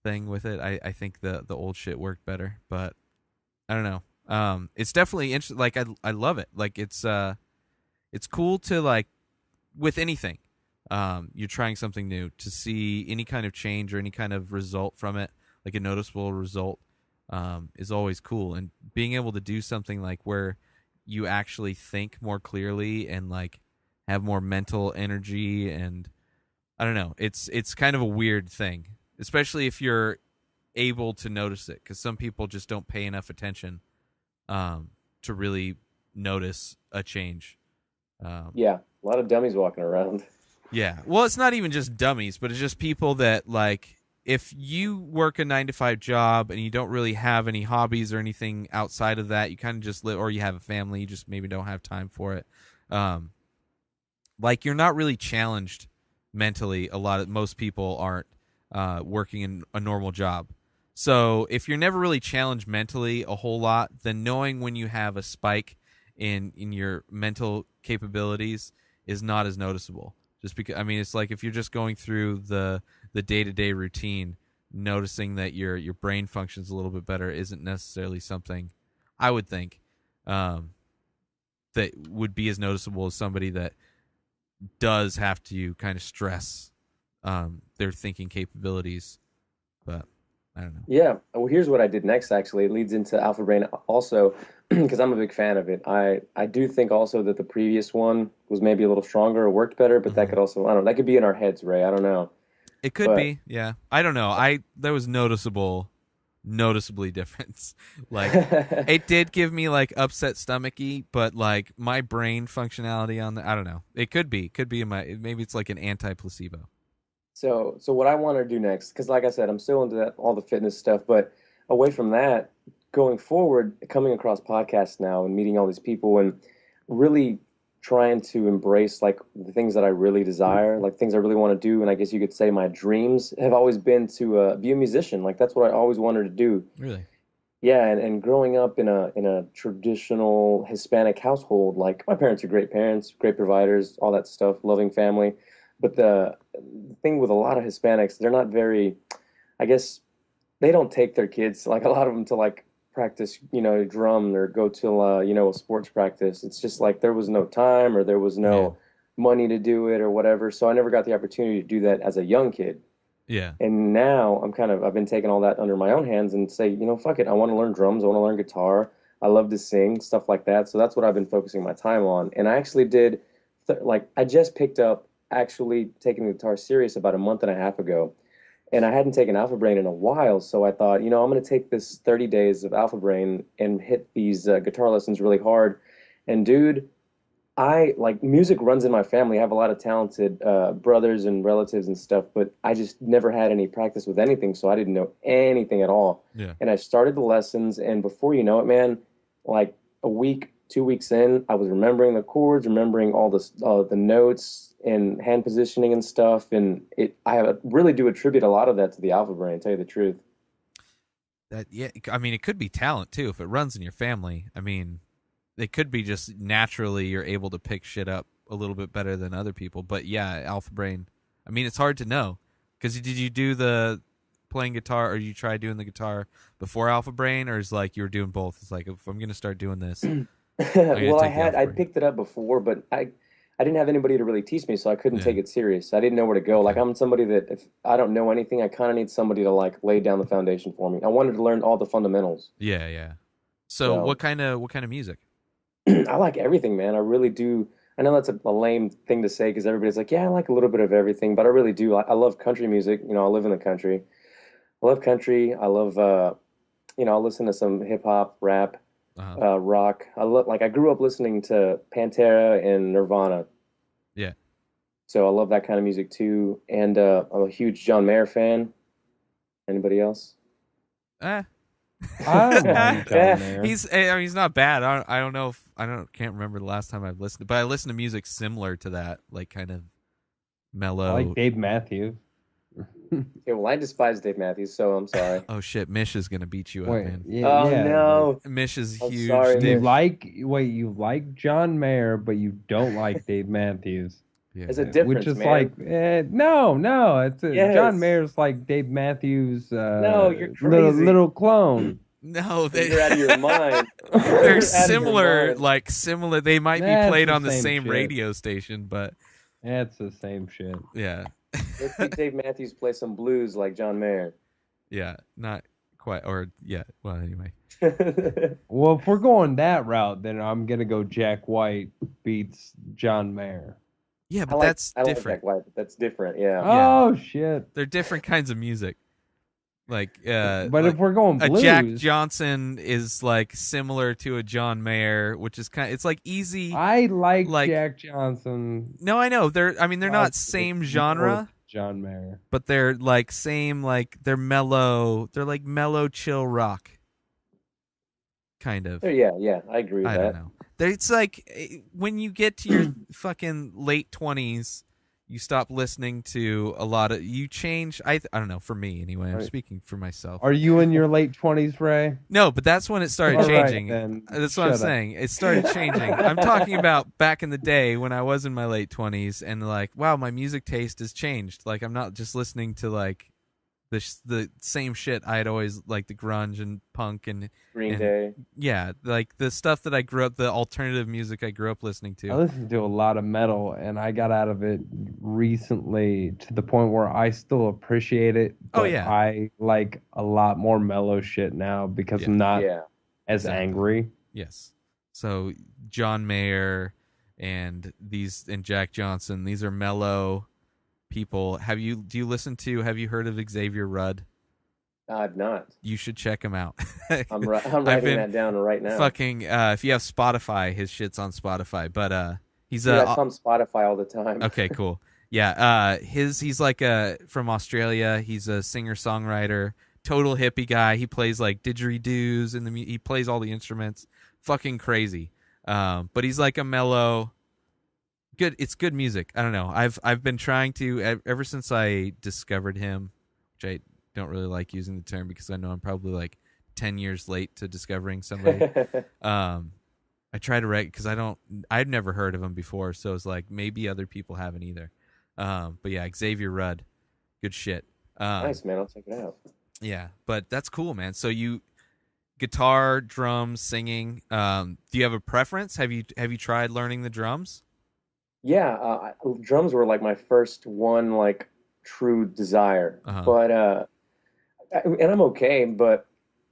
thing with it. I think the old shit worked better, but I don't know. It's definitely interesting. Like I love it. Like it's cool to like with anything. You're trying something new to see any kind of change or any kind of result from it, like a noticeable result, is always cool. And being able to do something like where you actually think more clearly and like have more mental energy, and I don't know, it's kind of a weird thing, especially if you're able to notice it, because some people just don't pay enough attention to really notice a change. Yeah, a lot of dummies walking around. Yeah. Well, it's not even just dummies, but it's just people that, like, if you work a 9-to-5 job and you don't really have any hobbies or anything outside of that, you kind of just live, or you have a family, you just maybe don't have time for it. Like, you're not really challenged mentally. Most people aren't working in a normal job. So if you're never really challenged mentally a whole lot, then knowing when you have a spike in your mental capabilities is not as noticeable. Just because, I mean, it's like if you're just going through the day-to-day routine, noticing that your brain functions a little bit better isn't necessarily something I would think that would be as noticeable as somebody that does have to kind of stress their thinking capabilities. But I don't know. Yeah. Well, here's what I did next, actually. It leads into Alpha Brain also, because I'm a big fan of it. I do think also that the previous one was maybe a little stronger or worked better, but that could also, I don't know, that could be in our heads, Ray. I don't know. It could be, yeah. I don't know. There was noticeably difference. Like, it did give me like upset stomachy, but like my brain functionality on the, I don't know. It could be maybe it's like an anti-placebo. So what I want to do next, because like I said, I'm still into that, all the fitness stuff, but away from that, going forward, coming across podcasts now and meeting all these people and really trying to embrace like the things that I really desire, like things I really want to do. And I guess you could say my dreams have always been to be a musician. Like that's what I always wanted to do. Really? Yeah. And growing up in a traditional Hispanic household, like my parents are great parents, great providers, all that stuff, loving family. But the thing with a lot of Hispanics, they're not very, I guess, they don't take their kids, like a lot of them, to like practice, drum or go to, a sports practice. It's just like there was no time or there was no money to do it or whatever. So I never got the opportunity to do that as a young kid. Yeah. And now I've been taking all that under my own hands and say, fuck it. I want to learn drums. I want to learn guitar. I love to sing, stuff like that. So that's what I've been focusing my time on. And I actually did, I just picked up actually taking the guitar serious about a month and a half ago. And I hadn't taken Alpha Brain in a while, so I thought, I'm going to take this 30 days of Alpha Brain and hit these guitar lessons really hard. And dude, music runs in my family. I have a lot of talented brothers and relatives and stuff, but I just never had any practice with anything, so I didn't know anything at all. Yeah. And I started the lessons, and before you know it, man, like a week, 2 weeks in, I was remembering the chords, remembering all the notes and hand positioning and stuff. And I really do attribute a lot of that to the Alpha Brain, to tell you the truth. I mean, it could be talent too if it runs in your family. I mean, it could be just naturally you're able to pick shit up a little bit better than other people. But yeah, Alpha Brain. I mean, it's hard to know because did you do the playing guitar, or you try doing the guitar before Alpha Brain, or is like you were doing both? It's like, if I'm gonna start doing this. Well, I picked it up before, but I didn't have anybody to really teach me, so I couldn't take it serious. I didn't know where to go. Okay. Like, I'm somebody that if I don't know anything, I kind of need somebody to like lay down the foundation for me. I wanted to learn all the fundamentals. Yeah. So what kind of music? I like everything, man. I really do. I know that's a lame thing to say because everybody's like, yeah, I like a little bit of everything, but I really do. I love country music. I live in the country. I love country. I love, I listen to some hip hop, rap. Rock. I grew up listening to Pantera and Nirvana. Yeah. So I love that kind of music too. And I'm a huge John Mayer fan. Anybody else? I don't mind John Mayer. He's not bad. Can't remember the last time I've listened, but I listen to music similar to that, like kind of mellow. I like Dave Matthews. Okay, well, I despise Dave Matthews, so I'm sorry. Oh shit, Mish is gonna beat you up, man. No, Mish is huge. Sorry, you like John Mayer, but you don't like Dave Matthews. Yeah. There's a difference, which is man. like, no. Yes. John Mayer's like Dave Matthews. No, you're crazy. Little clone. No, You're out of your mind. they're similar. Like similar. They might be played on the same shit. radio station, but It's the same shit. yeah. Let's see Dave Matthews play some blues like John Mayer. Yeah, not quite. Or yeah. Well, anyway. Well, if we're going that route, then I'm gonna go Jack White beats John Mayer. Yeah, but I that's like different. Jack White, but that's different. Yeah. Oh shit! They're different kinds of music. Like, But like if we're going blues, a Jack Johnson is like similar to a John Mayer, which is kind of, it's like easy. I like Jack Johnson. No, I know they're not same genre. John Mayer, but they're like same, like they're mellow. They're like mellow, chill rock. Kind of. Yeah, I agree with that. I don't know. It's like when you get to your fucking late 20s, you stop listening to a lot of. You change. I don't know. For me, anyway, I'm speaking for myself. Are you in your late 20s, Ray? No, but that's when it started changing. Right, that's what I'm saying. It started changing. I'm talking about back in the day when I was in my late 20s, and like, wow, my music taste has changed. Like, I'm not just listening to like the same shit I had always liked, the grunge and punk and Green Day. Yeah, like the stuff that I grew up, the alternative music I grew up listening to. I listened to a lot of metal, and I got out of it recently to the point where I still appreciate it. But I like a lot more mellow shit now because I'm not as angry. Yes. So John Mayer and Jack Johnson, these are mellow people. Have you heard of Xavier Rudd? I've not. You should check him out. I'm writing that down right now. Fucking if you have Spotify, his shit's on Spotify. But he's I come Spotify all the time. Okay, cool. Yeah, he's like from Australia. He's a singer-songwriter, total hippie guy. He plays like didgeridoos and he plays all the instruments. Fucking crazy. But he's like a mellow good. It's good music. I don't know. I've been trying to ever since I discovered him, which I don't really like using the term because I know I'm probably like 10 years late to discovering somebody. I try to because I've never heard of him before, so it's like maybe other people haven't either. But yeah, Xavier Rudd, good shit. Nice, man. I'll check it out. Yeah, but that's cool, man. So you guitar, drums, singing. Do you have a preference? Have you tried learning the drums? Yeah, drums were like my first one, like true desire. But and I'm okay, but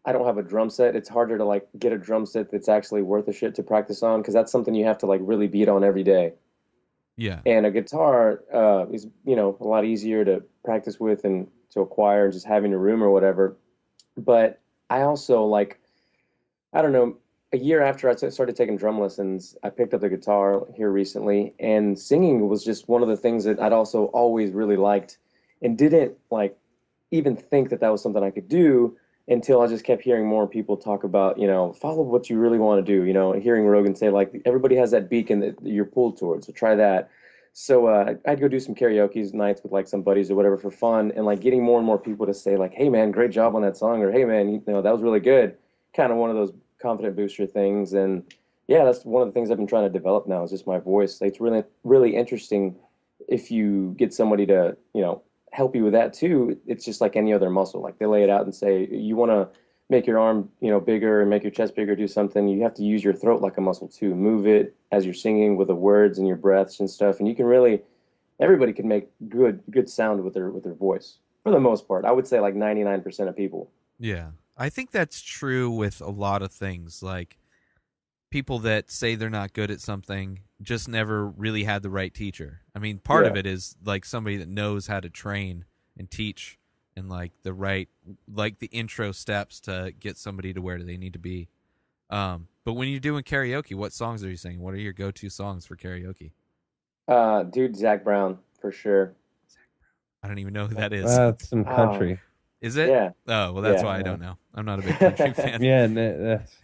I don't have a drum set. It's harder to like get a drum set that's actually worth a shit to practice on because that's something you have to like really beat on every day. Yeah. And a guitar is, a lot easier to practice with and to acquire and just having a room or whatever. But I also I don't know, a year after I started taking drum lessons, I picked up the guitar here recently, and singing was just one of the things that I'd also always really liked and didn't even think that was something I could do until I just kept hearing more people talk about, follow what you really want to do, hearing Rogan say everybody has that beacon that you're pulled towards, so try that. So I'd go do some karaoke nights with some buddies or whatever for fun, and getting more and more people to say hey man, great job on that song, or hey man, that was really good. Kind of one of those confident booster things. And yeah, that's one of the things I've been trying to develop now is just my voice. It's really, really interesting if you get somebody to, help you with that too. It's just like any other muscle. They lay it out and say, you want to make your arm, bigger and make your chest bigger, do something. You have to use your throat like a muscle too. Move it as you're singing with the words and your breaths and stuff. And you can really, everybody can make good sound with their voice for the most part. I would say 99% of people. Yeah. I think that's true with a lot of things. Like people that say they're not good at something just never really had the right teacher. I mean, part of it is somebody that knows how to train and teach and the right, the intro steps to get somebody to where they need to be. But when you're doing karaoke, what songs are you singing? What are your go-to songs for karaoke? Dude, Zach Brown for sure. Zach Brown. I don't even know who that is. That's some country. Is it? Yeah. Oh, well, that's why I don't know. I'm not a big country fan. Yeah, that's...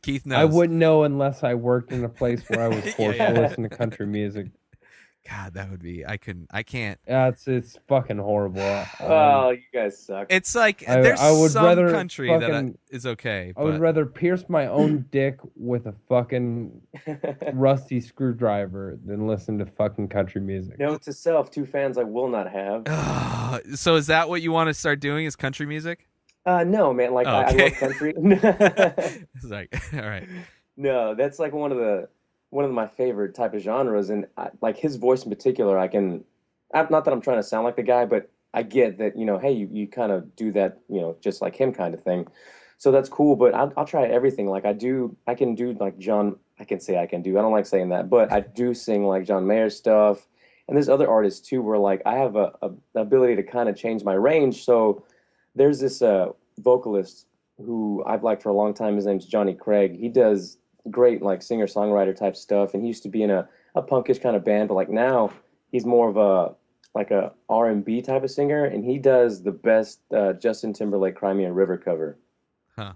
Keith knows. I wouldn't know unless I worked in a place where I was forced to listen to country music. God, that would be... I can't... It's fucking horrible. Oh, you guys suck. It's there's some country that is okay. I would rather pierce my own dick with a fucking rusty screwdriver than listen to fucking country music. Note to self, 2 fans I will not have. So is that what you want to start doing, is country music? No, man. Like I love country. It's like, all right. No, that's like one of my favorite type of genres, and like his voice in particular. Not that I'm trying to sound like the guy, but I get that, hey, you kind of do that, just like him kind of thing. So that's cool, but I'll try everything. Like I can do like John. I can say I can do. I don't like saying that, but I do sing like John Mayer stuff, and there's other artists too where like I have a ability to kind of change my range. So there's this vocalist who I've liked for a long time. His name's Johnny Craig. He does great like singer-songwriter type stuff, and he used to be in a punkish kind of band, but like now he's more of a R&B type of singer, and he does the best Justin Timberlake Cry Me a River cover. Huh.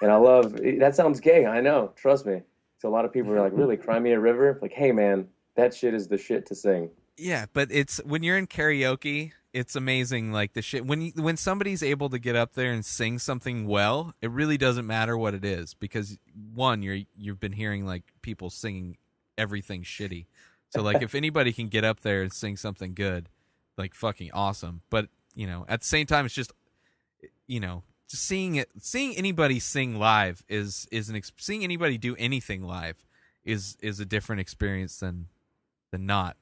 And I love that. Sounds gay, I know, trust me. So a lot of people are like, really, Cry Me a River? Like, hey man, that shit is the shit to sing. Yeah, but it's when you're in karaoke, it's amazing. Like the shit when somebody's able to get up there and sing something well, it really doesn't matter what it is, because one, you've been hearing like people singing everything shitty. So like if anybody can get up there and sing something good, like fucking awesome. But at the same time, it's just just seeing anybody sing live seeing anybody do anything live is a different experience than not.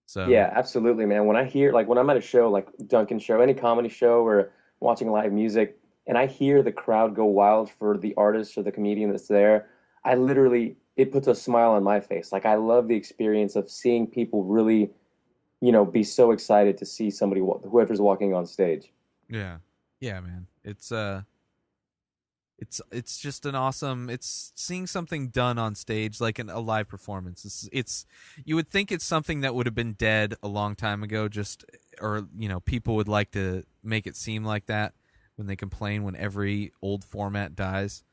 So yeah, absolutely, man. When I hear, like, when I'm at a show, like Duncan's show, any comedy show, or watching live music, and I hear the crowd go wild for the artist or the comedian that's there, it puts a smile on my face. Like, I love the experience of seeing people really, be so excited to see somebody, whoever's walking on stage. Yeah, man. It's just an awesome. It's seeing something done on stage, like a live performance. It's you would think it's something that would have been dead a long time ago. Or people would like to make it seem like that when they complain when every old format dies.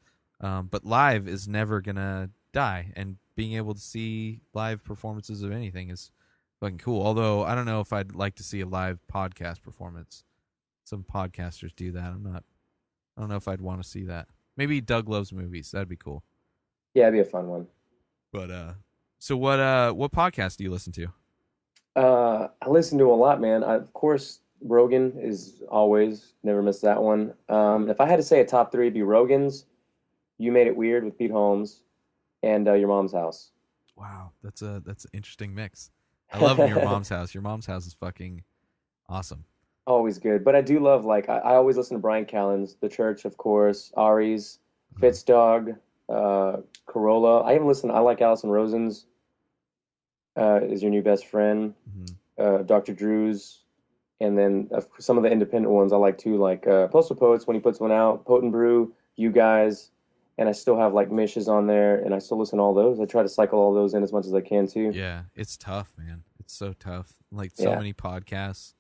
But live is never gonna die, and being able to see live performances of anything is fucking cool. Although I don't know if I'd like to see a live podcast performance. Some podcasters do that. I don't know if I'd want to see that. Maybe Doug Loves Movies. That'd be cool. Yeah, it'd be a fun one. But so what podcast do you listen to? I listen to a lot, man. Of course, Rogan is always, never miss that one. If I had to say a top three, it'd be Rogan's, You Made It Weird with Pete Holmes, and Your Mom's House. Wow, that's an interesting mix. I love Your Mom's House. Your Mom's House is fucking awesome. Always good. But I do love, like, I always listen to Brian Callen's, The Church, of course, Ari's, Fitzdog, Corolla. I like Allison Rosen's, Is Your New Best Friend, Dr. Drew's, and then some of the independent ones I like too, like Postal Poets when he puts one out, Potent Brew, You Guys, and I still have like Mish is on there, and I still listen to all those. I try to cycle all those in as much as I can too. Yeah, it's tough, man. It's so tough. Like so many podcasts.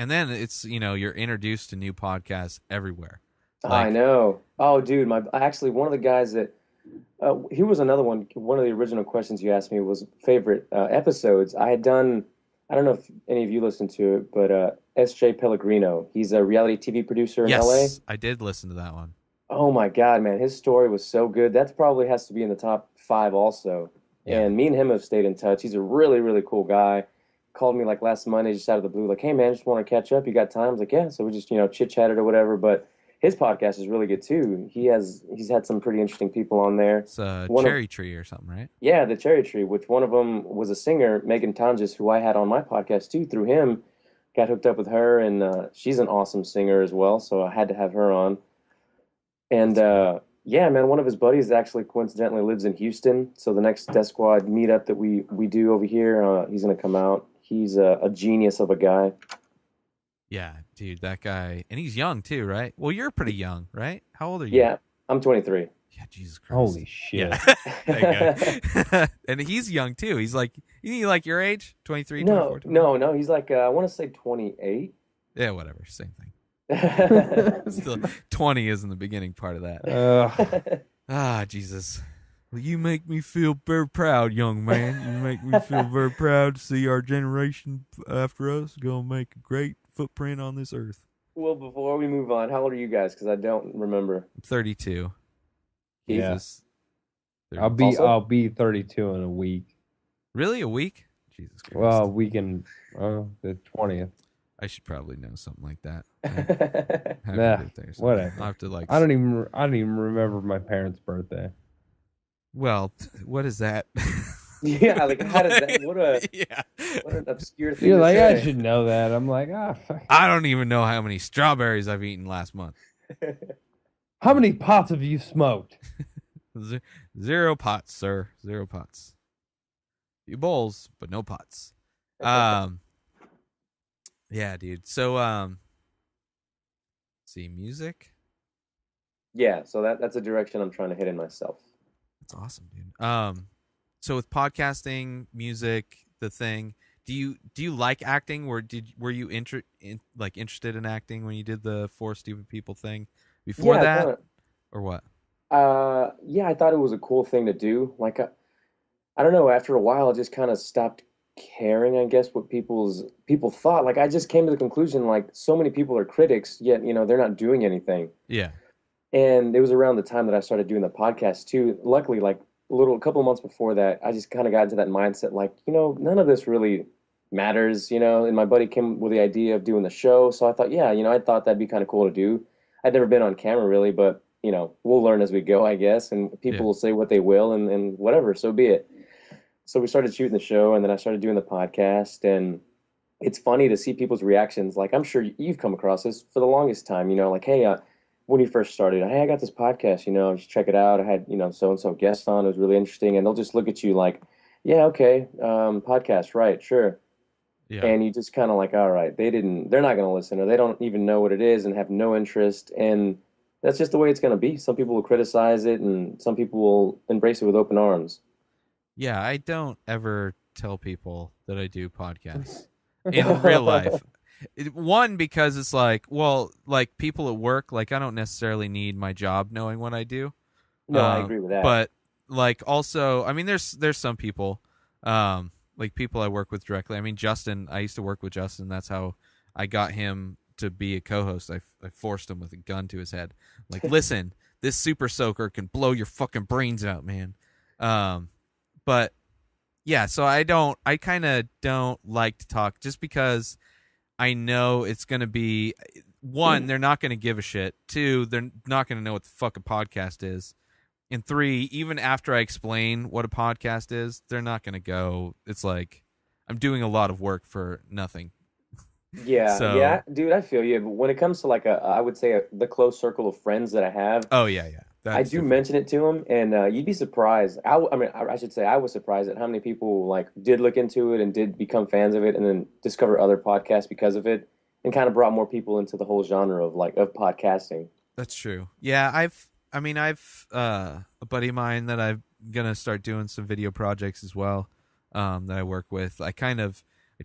And then it's, you're introduced to new podcasts everywhere. Like, I know. Oh, dude, actually one of the guys that here was another one. One of the original questions you asked me was favorite episodes. I had done. I don't know if any of you listened to it, but S.J. Pellegrino. He's a reality TV producer in LA. Yes, I did listen to that one. Oh my God, man, his story was so good. That probably has to be in the top 5 also. Yeah. And me and him have stayed in touch. He's a really, really cool guy. Called me like last Monday, just out of the blue, like, hey man, just want to catch up. You got time? I was like, yeah. So we just chit chatted or whatever. But his podcast is really good too. He's had some pretty interesting people on there. It's Cherry Tree or something, right? Yeah, the Cherry Tree, which one of them was a singer, Megan Tonjes, who I had on my podcast too. Through him, got hooked up with her, and she's an awesome singer as well. So I had to have her on. And yeah, man, one of his buddies actually coincidentally lives in Houston. So the next Death Squad meetup that we do over here, he's gonna come out. He's a genius of a guy. Yeah, dude, that guy. And he's young, too, right? Well, you're pretty young, right? How old are you? Yeah, I'm 23. Yeah, Jesus Christ. Holy shit. Yeah. And he's young, too. He's like, you like your age? 23, 24? No. He's like, I want to say 28. Yeah, whatever. Same thing. Still, 20 isn't the beginning part of that. Jesus. Well, you make me feel very proud, young man. You make me feel very proud to see our generation after us going to make a great footprint on this earth. Well, before we move on, how old are you guys? Because I don't remember. I'm 32. Jesus. Yeah. I'll be 32 in a week. Really? A week? Jesus Christ. Well, the 20th. I should probably know something like that. second birthday or something. Whatever. I'll have to like. I don't even remember my parents' birthday. Well, what is that? Yeah, like how does that? What an obscure thing. You're to like, say. I should know that. I'm like, fuck. I don't even know how many strawberries I've eaten last month. How many pots have you smoked? 0 pots, sir. 0 pots. Few bowls, but no pots. Yeah, dude. So, see, music. Yeah, so that's a direction I'm trying to head in myself. That's awesome, dude. So with podcasting, music, the thing, do you like acting? Were you interested in acting when you did the 4 Stupid People thing before that, or what? Yeah, I thought it was a cool thing to do. Like, I don't know. After a while, I just kind of stopped caring, I guess, what people thought. Like, I just came to the conclusion, like, so many people are critics, yet they're not doing anything. Yeah. And it was around the time that I started doing the podcast too. Luckily, like a couple of months before that, I just kind of got into that mindset, like, none of this really matters, And my buddy came with the idea of doing the show, so I thought, yeah, I thought that'd be kind of cool to do. I'd never been on camera really, but we'll learn as we go, I guess, and people will say what they will, and whatever, so be it. So we started shooting the show, and then I started doing the podcast, and it's funny to see people's reactions. Like, I'm sure you've come across this for the longest time, like, hey, when you first started, hey, I got this podcast, you should check it out. I had, so-and-so guest on. It was really interesting. And they'll just look at you like, yeah, okay, podcast, right, sure. Yeah. And you just kind of like, all right, they're not going to listen, or they don't even know what it is and have no interest. And that's just the way it's going to be. Some people will criticize it, and some people will embrace it with open arms. Yeah, I don't ever tell people that I do podcasts in real life. One, because it's like, well, like people at work, like I don't necessarily need my job knowing what I do. No, I agree with that. But like also, I mean, there's some people, like people I work with directly. I mean, Justin, I used to work with Justin. That's how I got him to be a co-host. I forced him with a gun to his head. Like, listen, this super soaker can blow your fucking brains out, man. But yeah, so I kind of don't like to talk just because I know it's going to be, one, they're not going to give a shit. 2, they're not going to know what the fuck a podcast is. And 3, even after I explain what a podcast is, they're not going to go. It's like I'm doing a lot of work for nothing. Yeah, yeah, dude, I feel you. But when it comes to like I would say the close circle of friends that I have. Oh yeah. I do mention it to them, and you'd be surprised. I should say I was surprised at how many people like did look into it and did become fans of it, and then discover other podcasts because of it, and kind of brought more people into the whole genre of podcasting. That's true. Yeah, I've a buddy of mine that I'm gonna start doing some video projects as well, that I work with.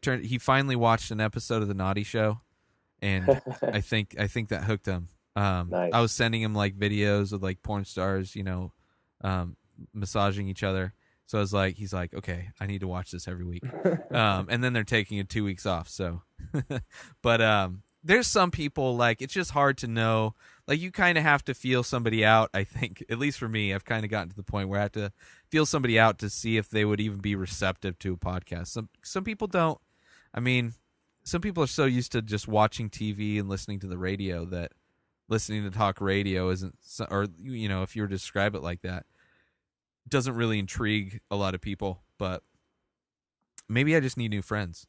He finally watched an episode of The Naughty Show, and I think that hooked him. Nice. I was sending him like videos of like porn stars, massaging each other. So he's like, okay, I need to watch this every week. And then they're taking it 2 weeks off. So, but there's some people, like, it's just hard to know. Like, you kind of have to feel somebody out. I think, at least for me, I've kind of gotten to the point where I have to feel somebody out to see if they would even be receptive to a podcast. Some people don't. I mean, some people are so used to just watching TV and listening to the radio that listening to talk radio isn't, or if you were to describe it like that, doesn't really intrigue a lot of people. But maybe I just need new friends.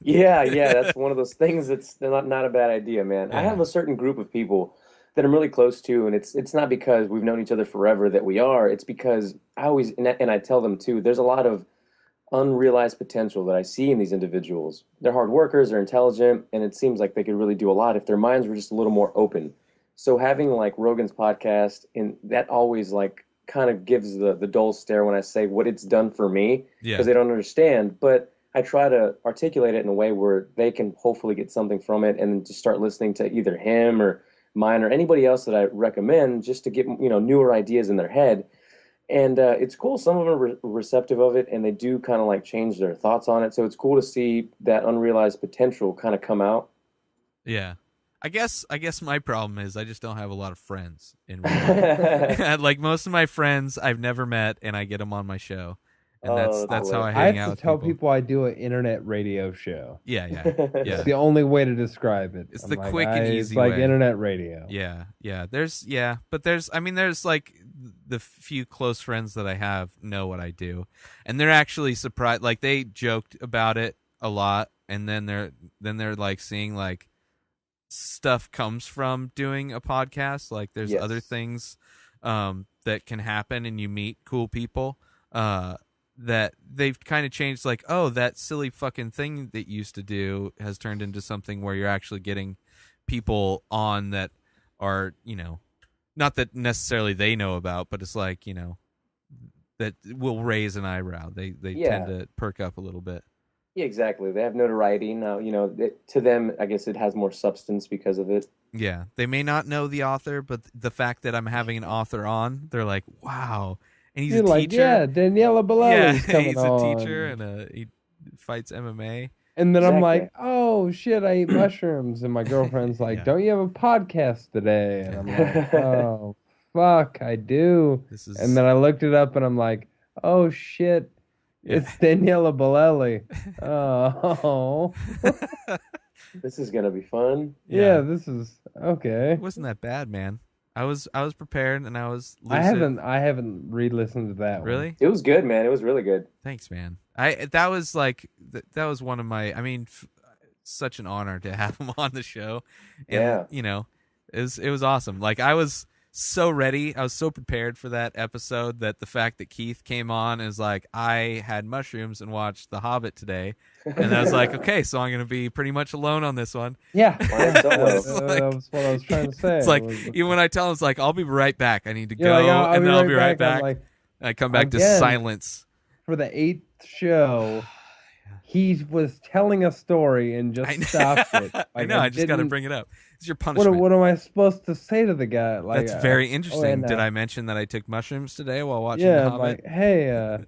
yeah, that's one of those things that's not a bad idea, man. Yeah. I have a certain group of people that I'm really close to, and it's not because we've known each other forever that we are. It's because I always, and I tell them too, there's a lot of unrealized potential that I see in these individuals. They're hard workers, they're intelligent, and it seems like they could really do a lot if their minds were just a little more open. So having like Rogan's podcast, and that always like kind of gives the dull stare when I say what it's done for me, because they don't understand. But I try to articulate it in a way where they can hopefully get something from it, and just start listening to either him or mine or anybody else that I recommend, just to get newer ideas in their head. And it's cool. Some of them are receptive of it, and they do kind of like change their thoughts on it. So it's cool to see that unrealized potential kind of come out. Yeah. I guess my problem is I just don't have a lot of friends in real life. Like most of my friends I've never met, and I get them on my show. and that's how I I hang have out to with tell people. people I do an internet radio show. Yeah, yeah, It's yeah. the only way to describe it. It's I'm the like, quick and It's easy like way. internet radio. Yeah, yeah. But there's like the few close friends that I have know what I do, and they're actually surprised. Like they joked about it a lot, and then they're like seeing like stuff comes from doing a podcast. Like there's other things that can happen, and you meet cool people that they've kind of changed. Like, oh, that silly fucking thing that you used to do has turned into something where you're actually getting people on that are, not that necessarily they know about, but it's like, that will raise an eyebrow. They tend to perk up a little bit. Yeah, exactly. They have notoriety now. To them, I guess it has more substance because of it. Yeah, they may not know the author, but the fact that I'm having an author on, they're like, wow. And he's You're a like, teacher. yeah, Daniela Bellelli's coming he's on. a teacher and he fights MMA. And then I'm Exactly. like, oh shit, I eat mushrooms. And my girlfriend's like, Yeah. don't you have a podcast today? And I'm like, oh, fuck, I do. And then I looked it up and I'm like, oh shit, it's Daniela Bellelli. Oh. This is going to be fun. Yeah, this is okay. It wasn't that bad, man. I was prepared and I was lucid. I haven't re-listened to that one. Really? It was good, man. It was really good. Thanks, man. That was like that was one of my. I mean, such an honor to have him on the show. And, it was awesome. Like I was so ready. I was so prepared for that episode that the fact that Keith came on is like, I had mushrooms and watched The Hobbit today, and I was like, okay, so I'm gonna be pretty much alone on this one. Yeah, Solo. that was what I was trying to say. It's like even when I tell him, it's like, I'll be right back. I need to go, like, and then I'll be right back. I'm like, And I come back to again, silence. For the 8th show, he was telling a story and just stopped it. Like, I know. I just got to bring it up. It's your punishment. What am I supposed to say to the guy? Like, that's very interesting. Did I mention that I took mushrooms today while watching The Hobbit? I'm like, hey,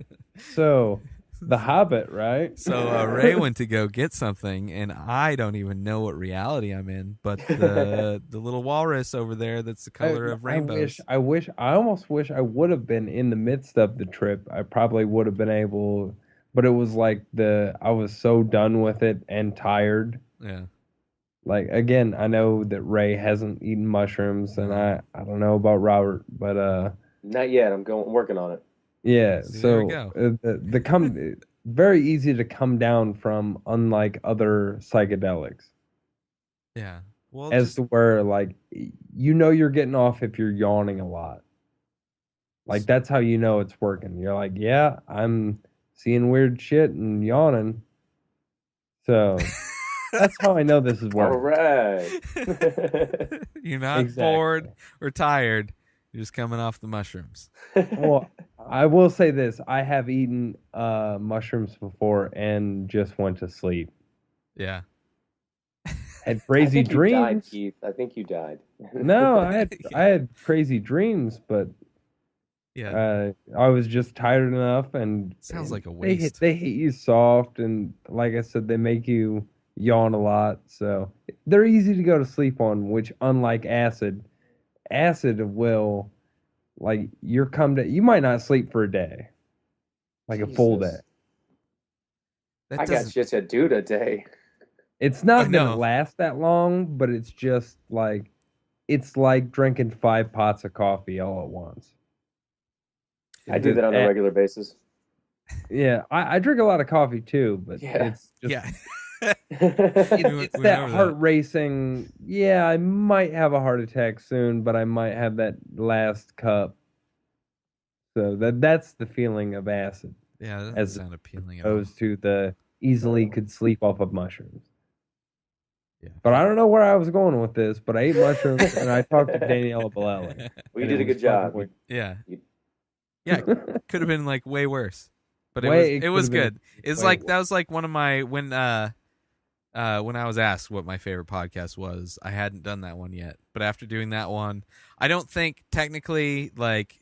so The Hobbit, right? So Ray went to go get something, and I don't even know what reality I'm in. But the little walrus over there, that's the color of rainbows. I almost wish I would have been in the midst of the trip. I probably would have been able, but it was like I was so done with it and tired. Yeah. Like, again, I know that Ray hasn't eaten mushrooms, and I don't know about Robert, but not yet. I'm working on it. Yeah, there we go. Very easy to come down from, unlike other psychedelics. Yeah. Well, to where, like, you're getting off if you're yawning a lot. Like, that's how you know it's working. You're like, yeah, I'm seeing weird shit and yawning. So that's how I know this is working. All right. You're not bored or tired. You're just coming off the mushrooms. Well, I will say this. I have eaten mushrooms before and just went to sleep. Yeah. Had crazy dreams. You died, Keith. I think you died. No, I had crazy dreams, but yeah, I was just tired enough, and sounds like a waste. They hit you soft, and like I said, they make you yawn a lot. So they're easy to go to sleep on. Which, unlike acid will, like, you might not sleep for a day, like a full day. I got shit to do today. It's not gonna last that long, but it's just like, it's like drinking 5 pots of coffee all at once. I do that on a regular basis. Yeah, I drink a lot of coffee too, but it's just it's that heart racing. Yeah, I might have a heart attack soon, but I might have that last cup. So that's the feeling of acid. Yeah, that doesn't sound appealing as opposed to the easily could sleep off of mushrooms. Yeah. But I don't know where I was going with this, but I ate mushrooms and I talked to Daniela Bellelli. Well, you did a good job. Yeah. Yeah, could have been like way worse. But it was good. It's like that was like one of my when I was asked what my favorite podcast was, I hadn't done that one yet. But after doing that one, I don't think technically like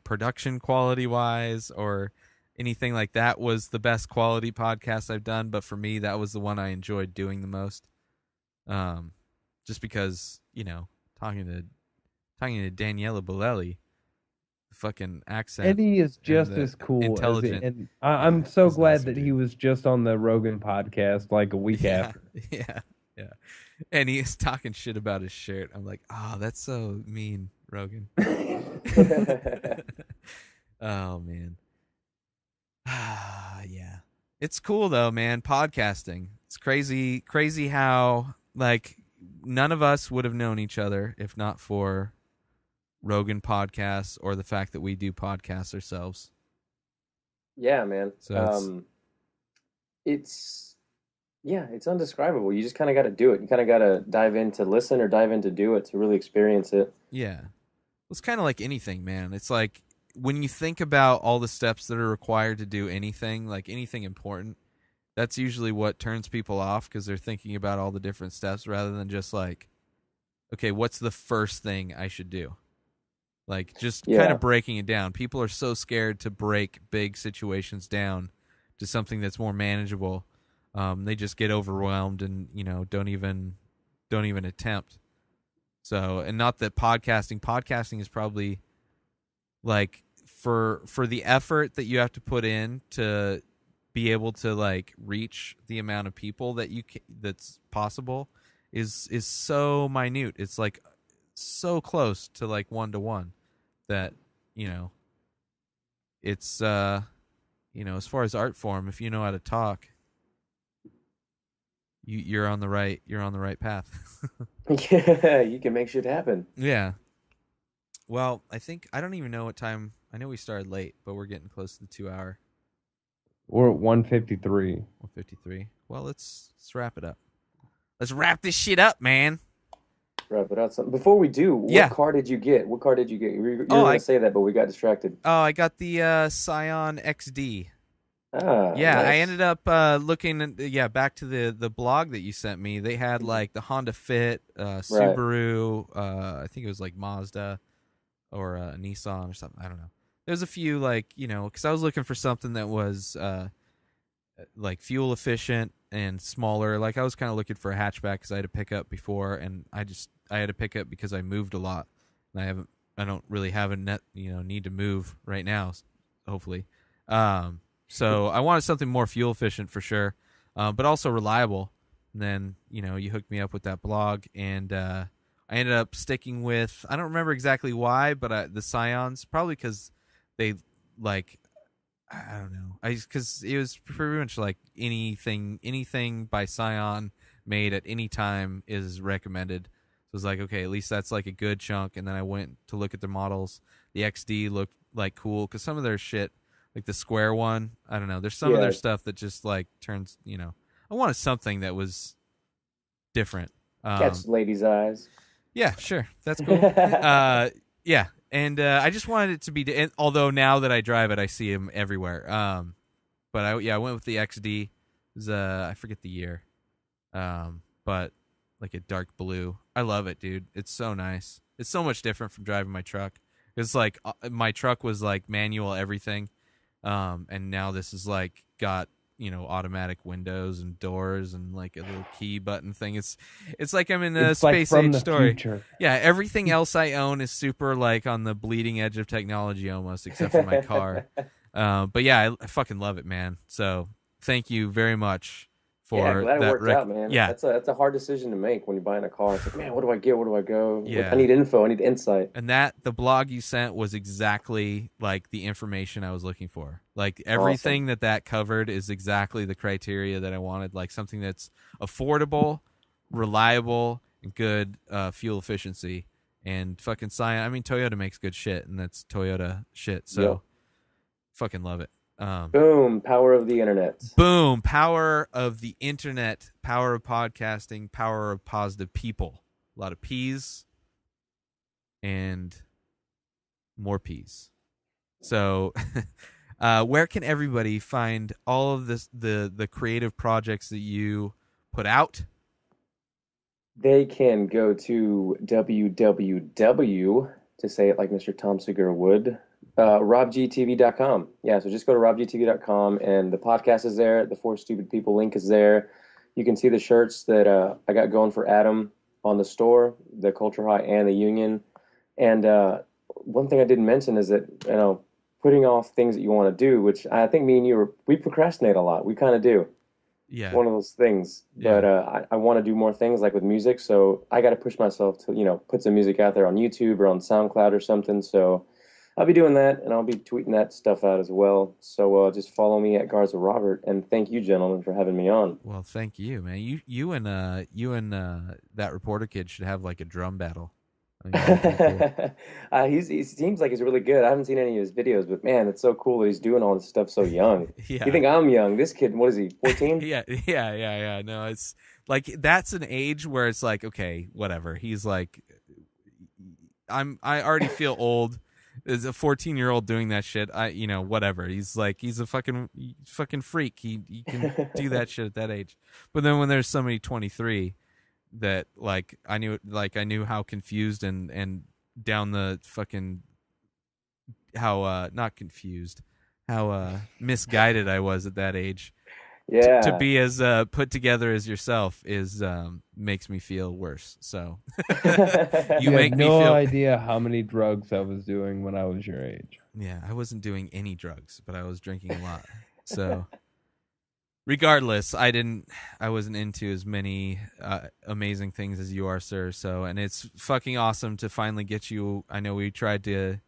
production quality wise or anything like that was the best quality podcast I've done, but for me that was the one I enjoyed doing the most. Just because, talking to Daniela Bellelli, fucking accent. Eddie is just the as cool intelligent. and I'm so he's glad awesome, that dude. he was just on the Rogan podcast like a week after. Yeah. And he is talking shit about his shirt. I'm like, oh, that's so mean, Rogan. Oh man. Yeah. It's cool though, man. Podcasting. It's crazy how like none of us would have known each other if not for Rogan podcasts or the fact that we do podcasts ourselves. Yeah, man. So it's undescribable. You just kind of got to do it. You kind of got to dive in to listen or dive in to do it to really experience it. yeah. It's kind of like anything, man. It's like when you think about all the steps that are required to do anything, like anything important, that's usually what turns people off because they're thinking about all the different steps rather than just like, okay, what's the first thing I should do? Like just kind of breaking it down. People are so scared to break big situations down to something that's more manageable. They just get overwhelmed and, don't even attempt. So, and not that podcasting is probably like for the effort that you have to put in to be able to like reach the amount of people that that's possible is so minute. It's like so close to like 1-to-1 that, it's, as far as art form, if you know how to talk, you're on the right path. Yeah, you can make shit happen. Yeah. Well, I don't even know what time. I know we started late, but we're getting close to the 2 hour. We're at 153. 153. Well, let's wrap it up. Let's wrap this shit up, man. Wrap it up. Before we do, what car did you get? What car did you get? You were going to say that, but we got distracted. Oh, I got the Scion XD. Ah, yeah, nice. I ended up looking. Back to the blog that you sent me. They had like the Honda Fit, Subaru. I think it was like Mazda or a Nissan or something. I don't know. There's a few like because I was looking for something that was like fuel efficient and smaller. Like I was kind of looking for a hatchback because I had a pickup before, and I had a pickup because I moved a lot, and I don't really have a need to move right now. Hopefully. So I wanted something more fuel efficient for sure, but also reliable. And then, you hooked me up with that blog, and I ended up sticking with, I don't remember exactly why, but the Scions, probably because they, like, I don't know. Because it was pretty much like anything by Scion made at any time is recommended. So it was like, okay, at least that's like a good chunk. And then I went to look at the models. The XD looked like cool because some of their shit, like the square one, I don't know. There's some of their stuff that just like turns, I wanted something that was different. Catch ladies' eyes. Yeah, sure. That's cool. Yeah. And I just wanted it to be, although now that I drive it, I see them everywhere. But I went with the XD. It was, I forget the year. But like a dark blue. I love it, dude. It's so nice. It's so much different from driving my truck. It's like my truck was like manual everything. And now this is like got, automatic windows and doors and like a little key button thing. It's like I'm in a space age story. Future. Yeah, everything else I own is super like on the bleeding edge of technology almost, except for my car. But yeah, I fucking love it, man. So thank you very much for glad it that. worked out, man. Yeah, that's a hard decision to make when you're buying a car. It's like, man, what do I get? Where do I go? Yeah. I need info. I need insight. and the blog you sent was exactly like the information I was looking for. Like everything that covered is exactly the criteria that I wanted. Like something that's affordable, reliable, and good fuel efficiency. And fucking Scion. I mean, Toyota makes good shit, and that's Toyota shit. So fucking love it. Boom, power of the internet. Boom, power of the internet, power of podcasting, power of positive people. A lot of P's and more P's. So where can everybody find all of this, the creative projects that you put out? They can go to www, to say it like Mr. Tom Segura would, robgtv.com. Yeah, so just go to robgtv.com, and the podcast is there. The Four Stupid People link is there. You can see the shirts that I got going for Adam on the store, the Culture High and the Union. And one thing I didn't mention is that, putting off things that you want to do, which I think me and you, we procrastinate a lot. We kind of do. Yeah. One of those things. Yeah. But I want to do more things like with music, so I got to push myself to, put some music out there on YouTube or on SoundCloud or something. So I'll be doing that, and I'll be tweeting that stuff out as well. So just follow me at Garza Robert, and thank you, gentlemen, for having me on. Well, thank you, man. You and that reporter kid should have like a drum battle. I mean, that'd be cool. He seems like he's really good. I haven't seen any of his videos, but man, it's so cool that he's doing all this stuff so young. Yeah. You think I'm young? This kid, what is he, 14? Yeah. No, it's like that's an age where it's like, okay, whatever. He's like, I already feel old. As a 14-year-old doing that shit, whatever. He's a fucking freak. He can do that shit at that age. But then when there's somebody 23 that I knew how confused and down the fucking not confused, how misguided I was at that age. Yeah. To be as put together as yourself is makes me feel worse. So you make me feel... idea how many drugs I was doing when I was your age. Yeah, I wasn't doing any drugs, but I was drinking a lot. So regardless, I wasn't into as many amazing things as you are, sir. So, and it's fucking awesome to finally get you. I know we tried to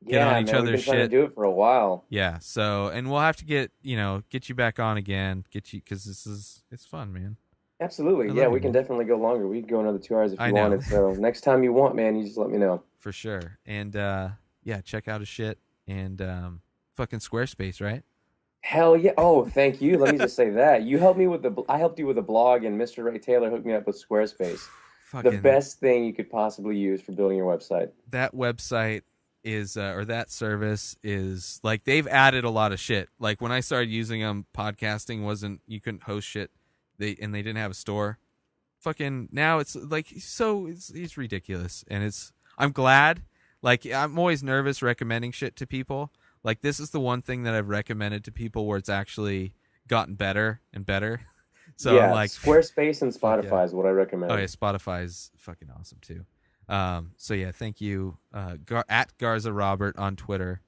get on each other's shit. We've been trying to do it for a while. Yeah. So, and we'll have to get you back on again, because it's fun, man. Absolutely. Yeah, we can definitely go longer. We can go another 2 hours if you wanted. So next time you want, man, you just let me know. For sure. And yeah, check out his shit and fucking Squarespace, right? Hell yeah! Oh, thank you. Let me just say that I helped you with a blog, and Mr. Ray Taylor hooked me up with Squarespace. The best thing you could possibly use for building your website. That website is, or that service is, like, they've added a lot of shit. Like when I started using them, podcasting you couldn't host shit. They didn't have a store. Fucking now it's like it's ridiculous, and I'm glad. Like I'm always nervous recommending shit to people. Like, this is the one thing that I've recommended to people where it's actually gotten better and better. So, yeah, like Squarespace and Spotify is what I recommend. Oh, yeah, Spotify is fucking awesome, too. So, yeah, thank you. At Garza Robert on Twitter,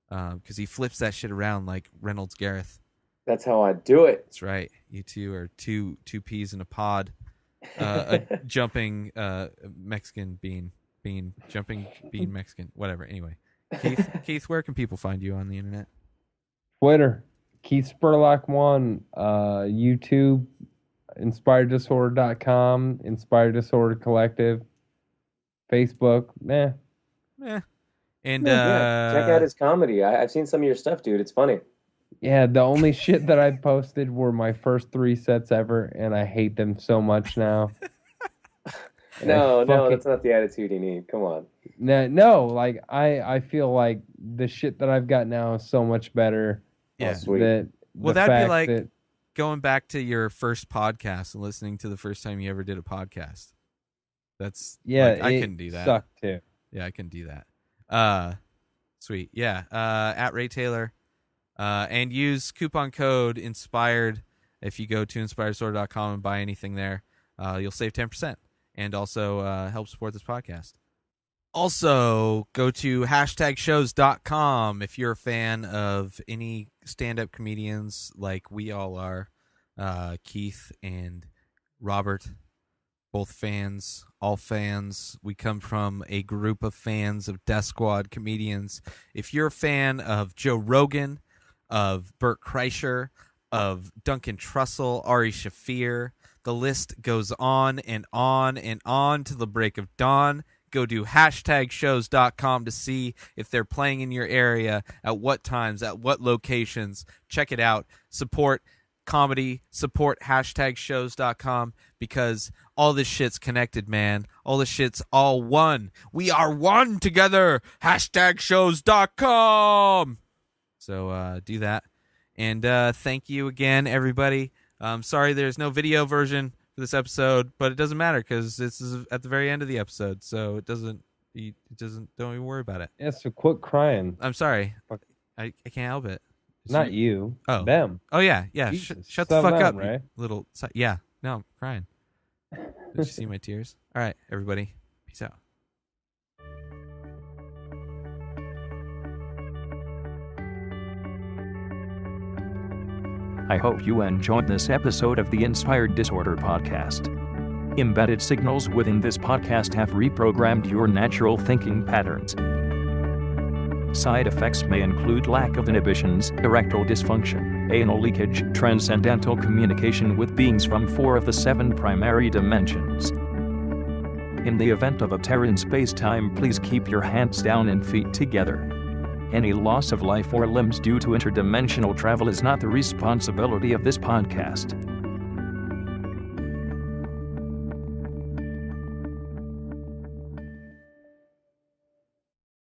because he flips that shit around like Reynolds Gareth. That's how I do it. That's right. You two are two peas in a pod. A jumping Mexican bean, jumping bean Mexican, whatever. Anyway. Keith, where can people find you on the internet? Twitter, Keith Spurlock 1, YouTube, InspiredDisorder.com, Inspired Disorder Collective, Facebook, And check out his comedy. I've seen some of your stuff, dude. It's funny. Yeah, the only shit that I posted were my first 3 sets ever, and I hate them so much now. No, that's not the attitude you need. Come on. No, like I feel like the shit that I've got now is so much better. Yeah, sweet. That'd be like going back to your first podcast and listening to the first time you ever did a podcast. That's I couldn't do that. Sucked too. Yeah, I couldn't do that. Sweet. Yeah. At Ray Taylor, and use coupon code INSPIRED if you go to inspiredstore.com and buy anything there. You'll save 10%. And also help support this podcast. Also, go to hashtagshows.com if you're a fan of any stand-up comedians like we all are. Keith and Robert, both fans, all fans. We come from a group of fans of Death Squad comedians. If you're a fan of Joe Rogan, of Bert Kreischer, of Duncan Trussell, Ari Shaffir, the list goes on and on and on to the break of dawn. Go to hashtagshows.com to see if they're playing in your area, at what times, at what locations. Check it out. Support comedy. Support hashtagshows.com, because all this shit's connected, man. All this shit's all one. We are one together. Hashtagshows.com. So do that. And thank you again, everybody. Sorry there's no video version for this episode, but it doesn't matter because this is at the very end of the episode, so don't even worry about it. Yeah, so quit crying. I'm sorry. I can't help it. Not you. Oh. Them. Oh, yeah. Shut the fuck up, right? Little... Yeah. No, I'm crying. Did you see my tears? All right, everybody. Peace out. I hope you enjoyed this episode of the Inspired Disorder podcast. Embedded signals within this podcast have reprogrammed your natural thinking patterns. Side effects may include lack of inhibitions, erectile dysfunction, anal leakage, transcendental communication with beings from 4 of the 7 primary dimensions. In the event of a tear in space-time, please keep your hands down and feet together. Any loss of life or limbs due to interdimensional travel is not the responsibility of this podcast.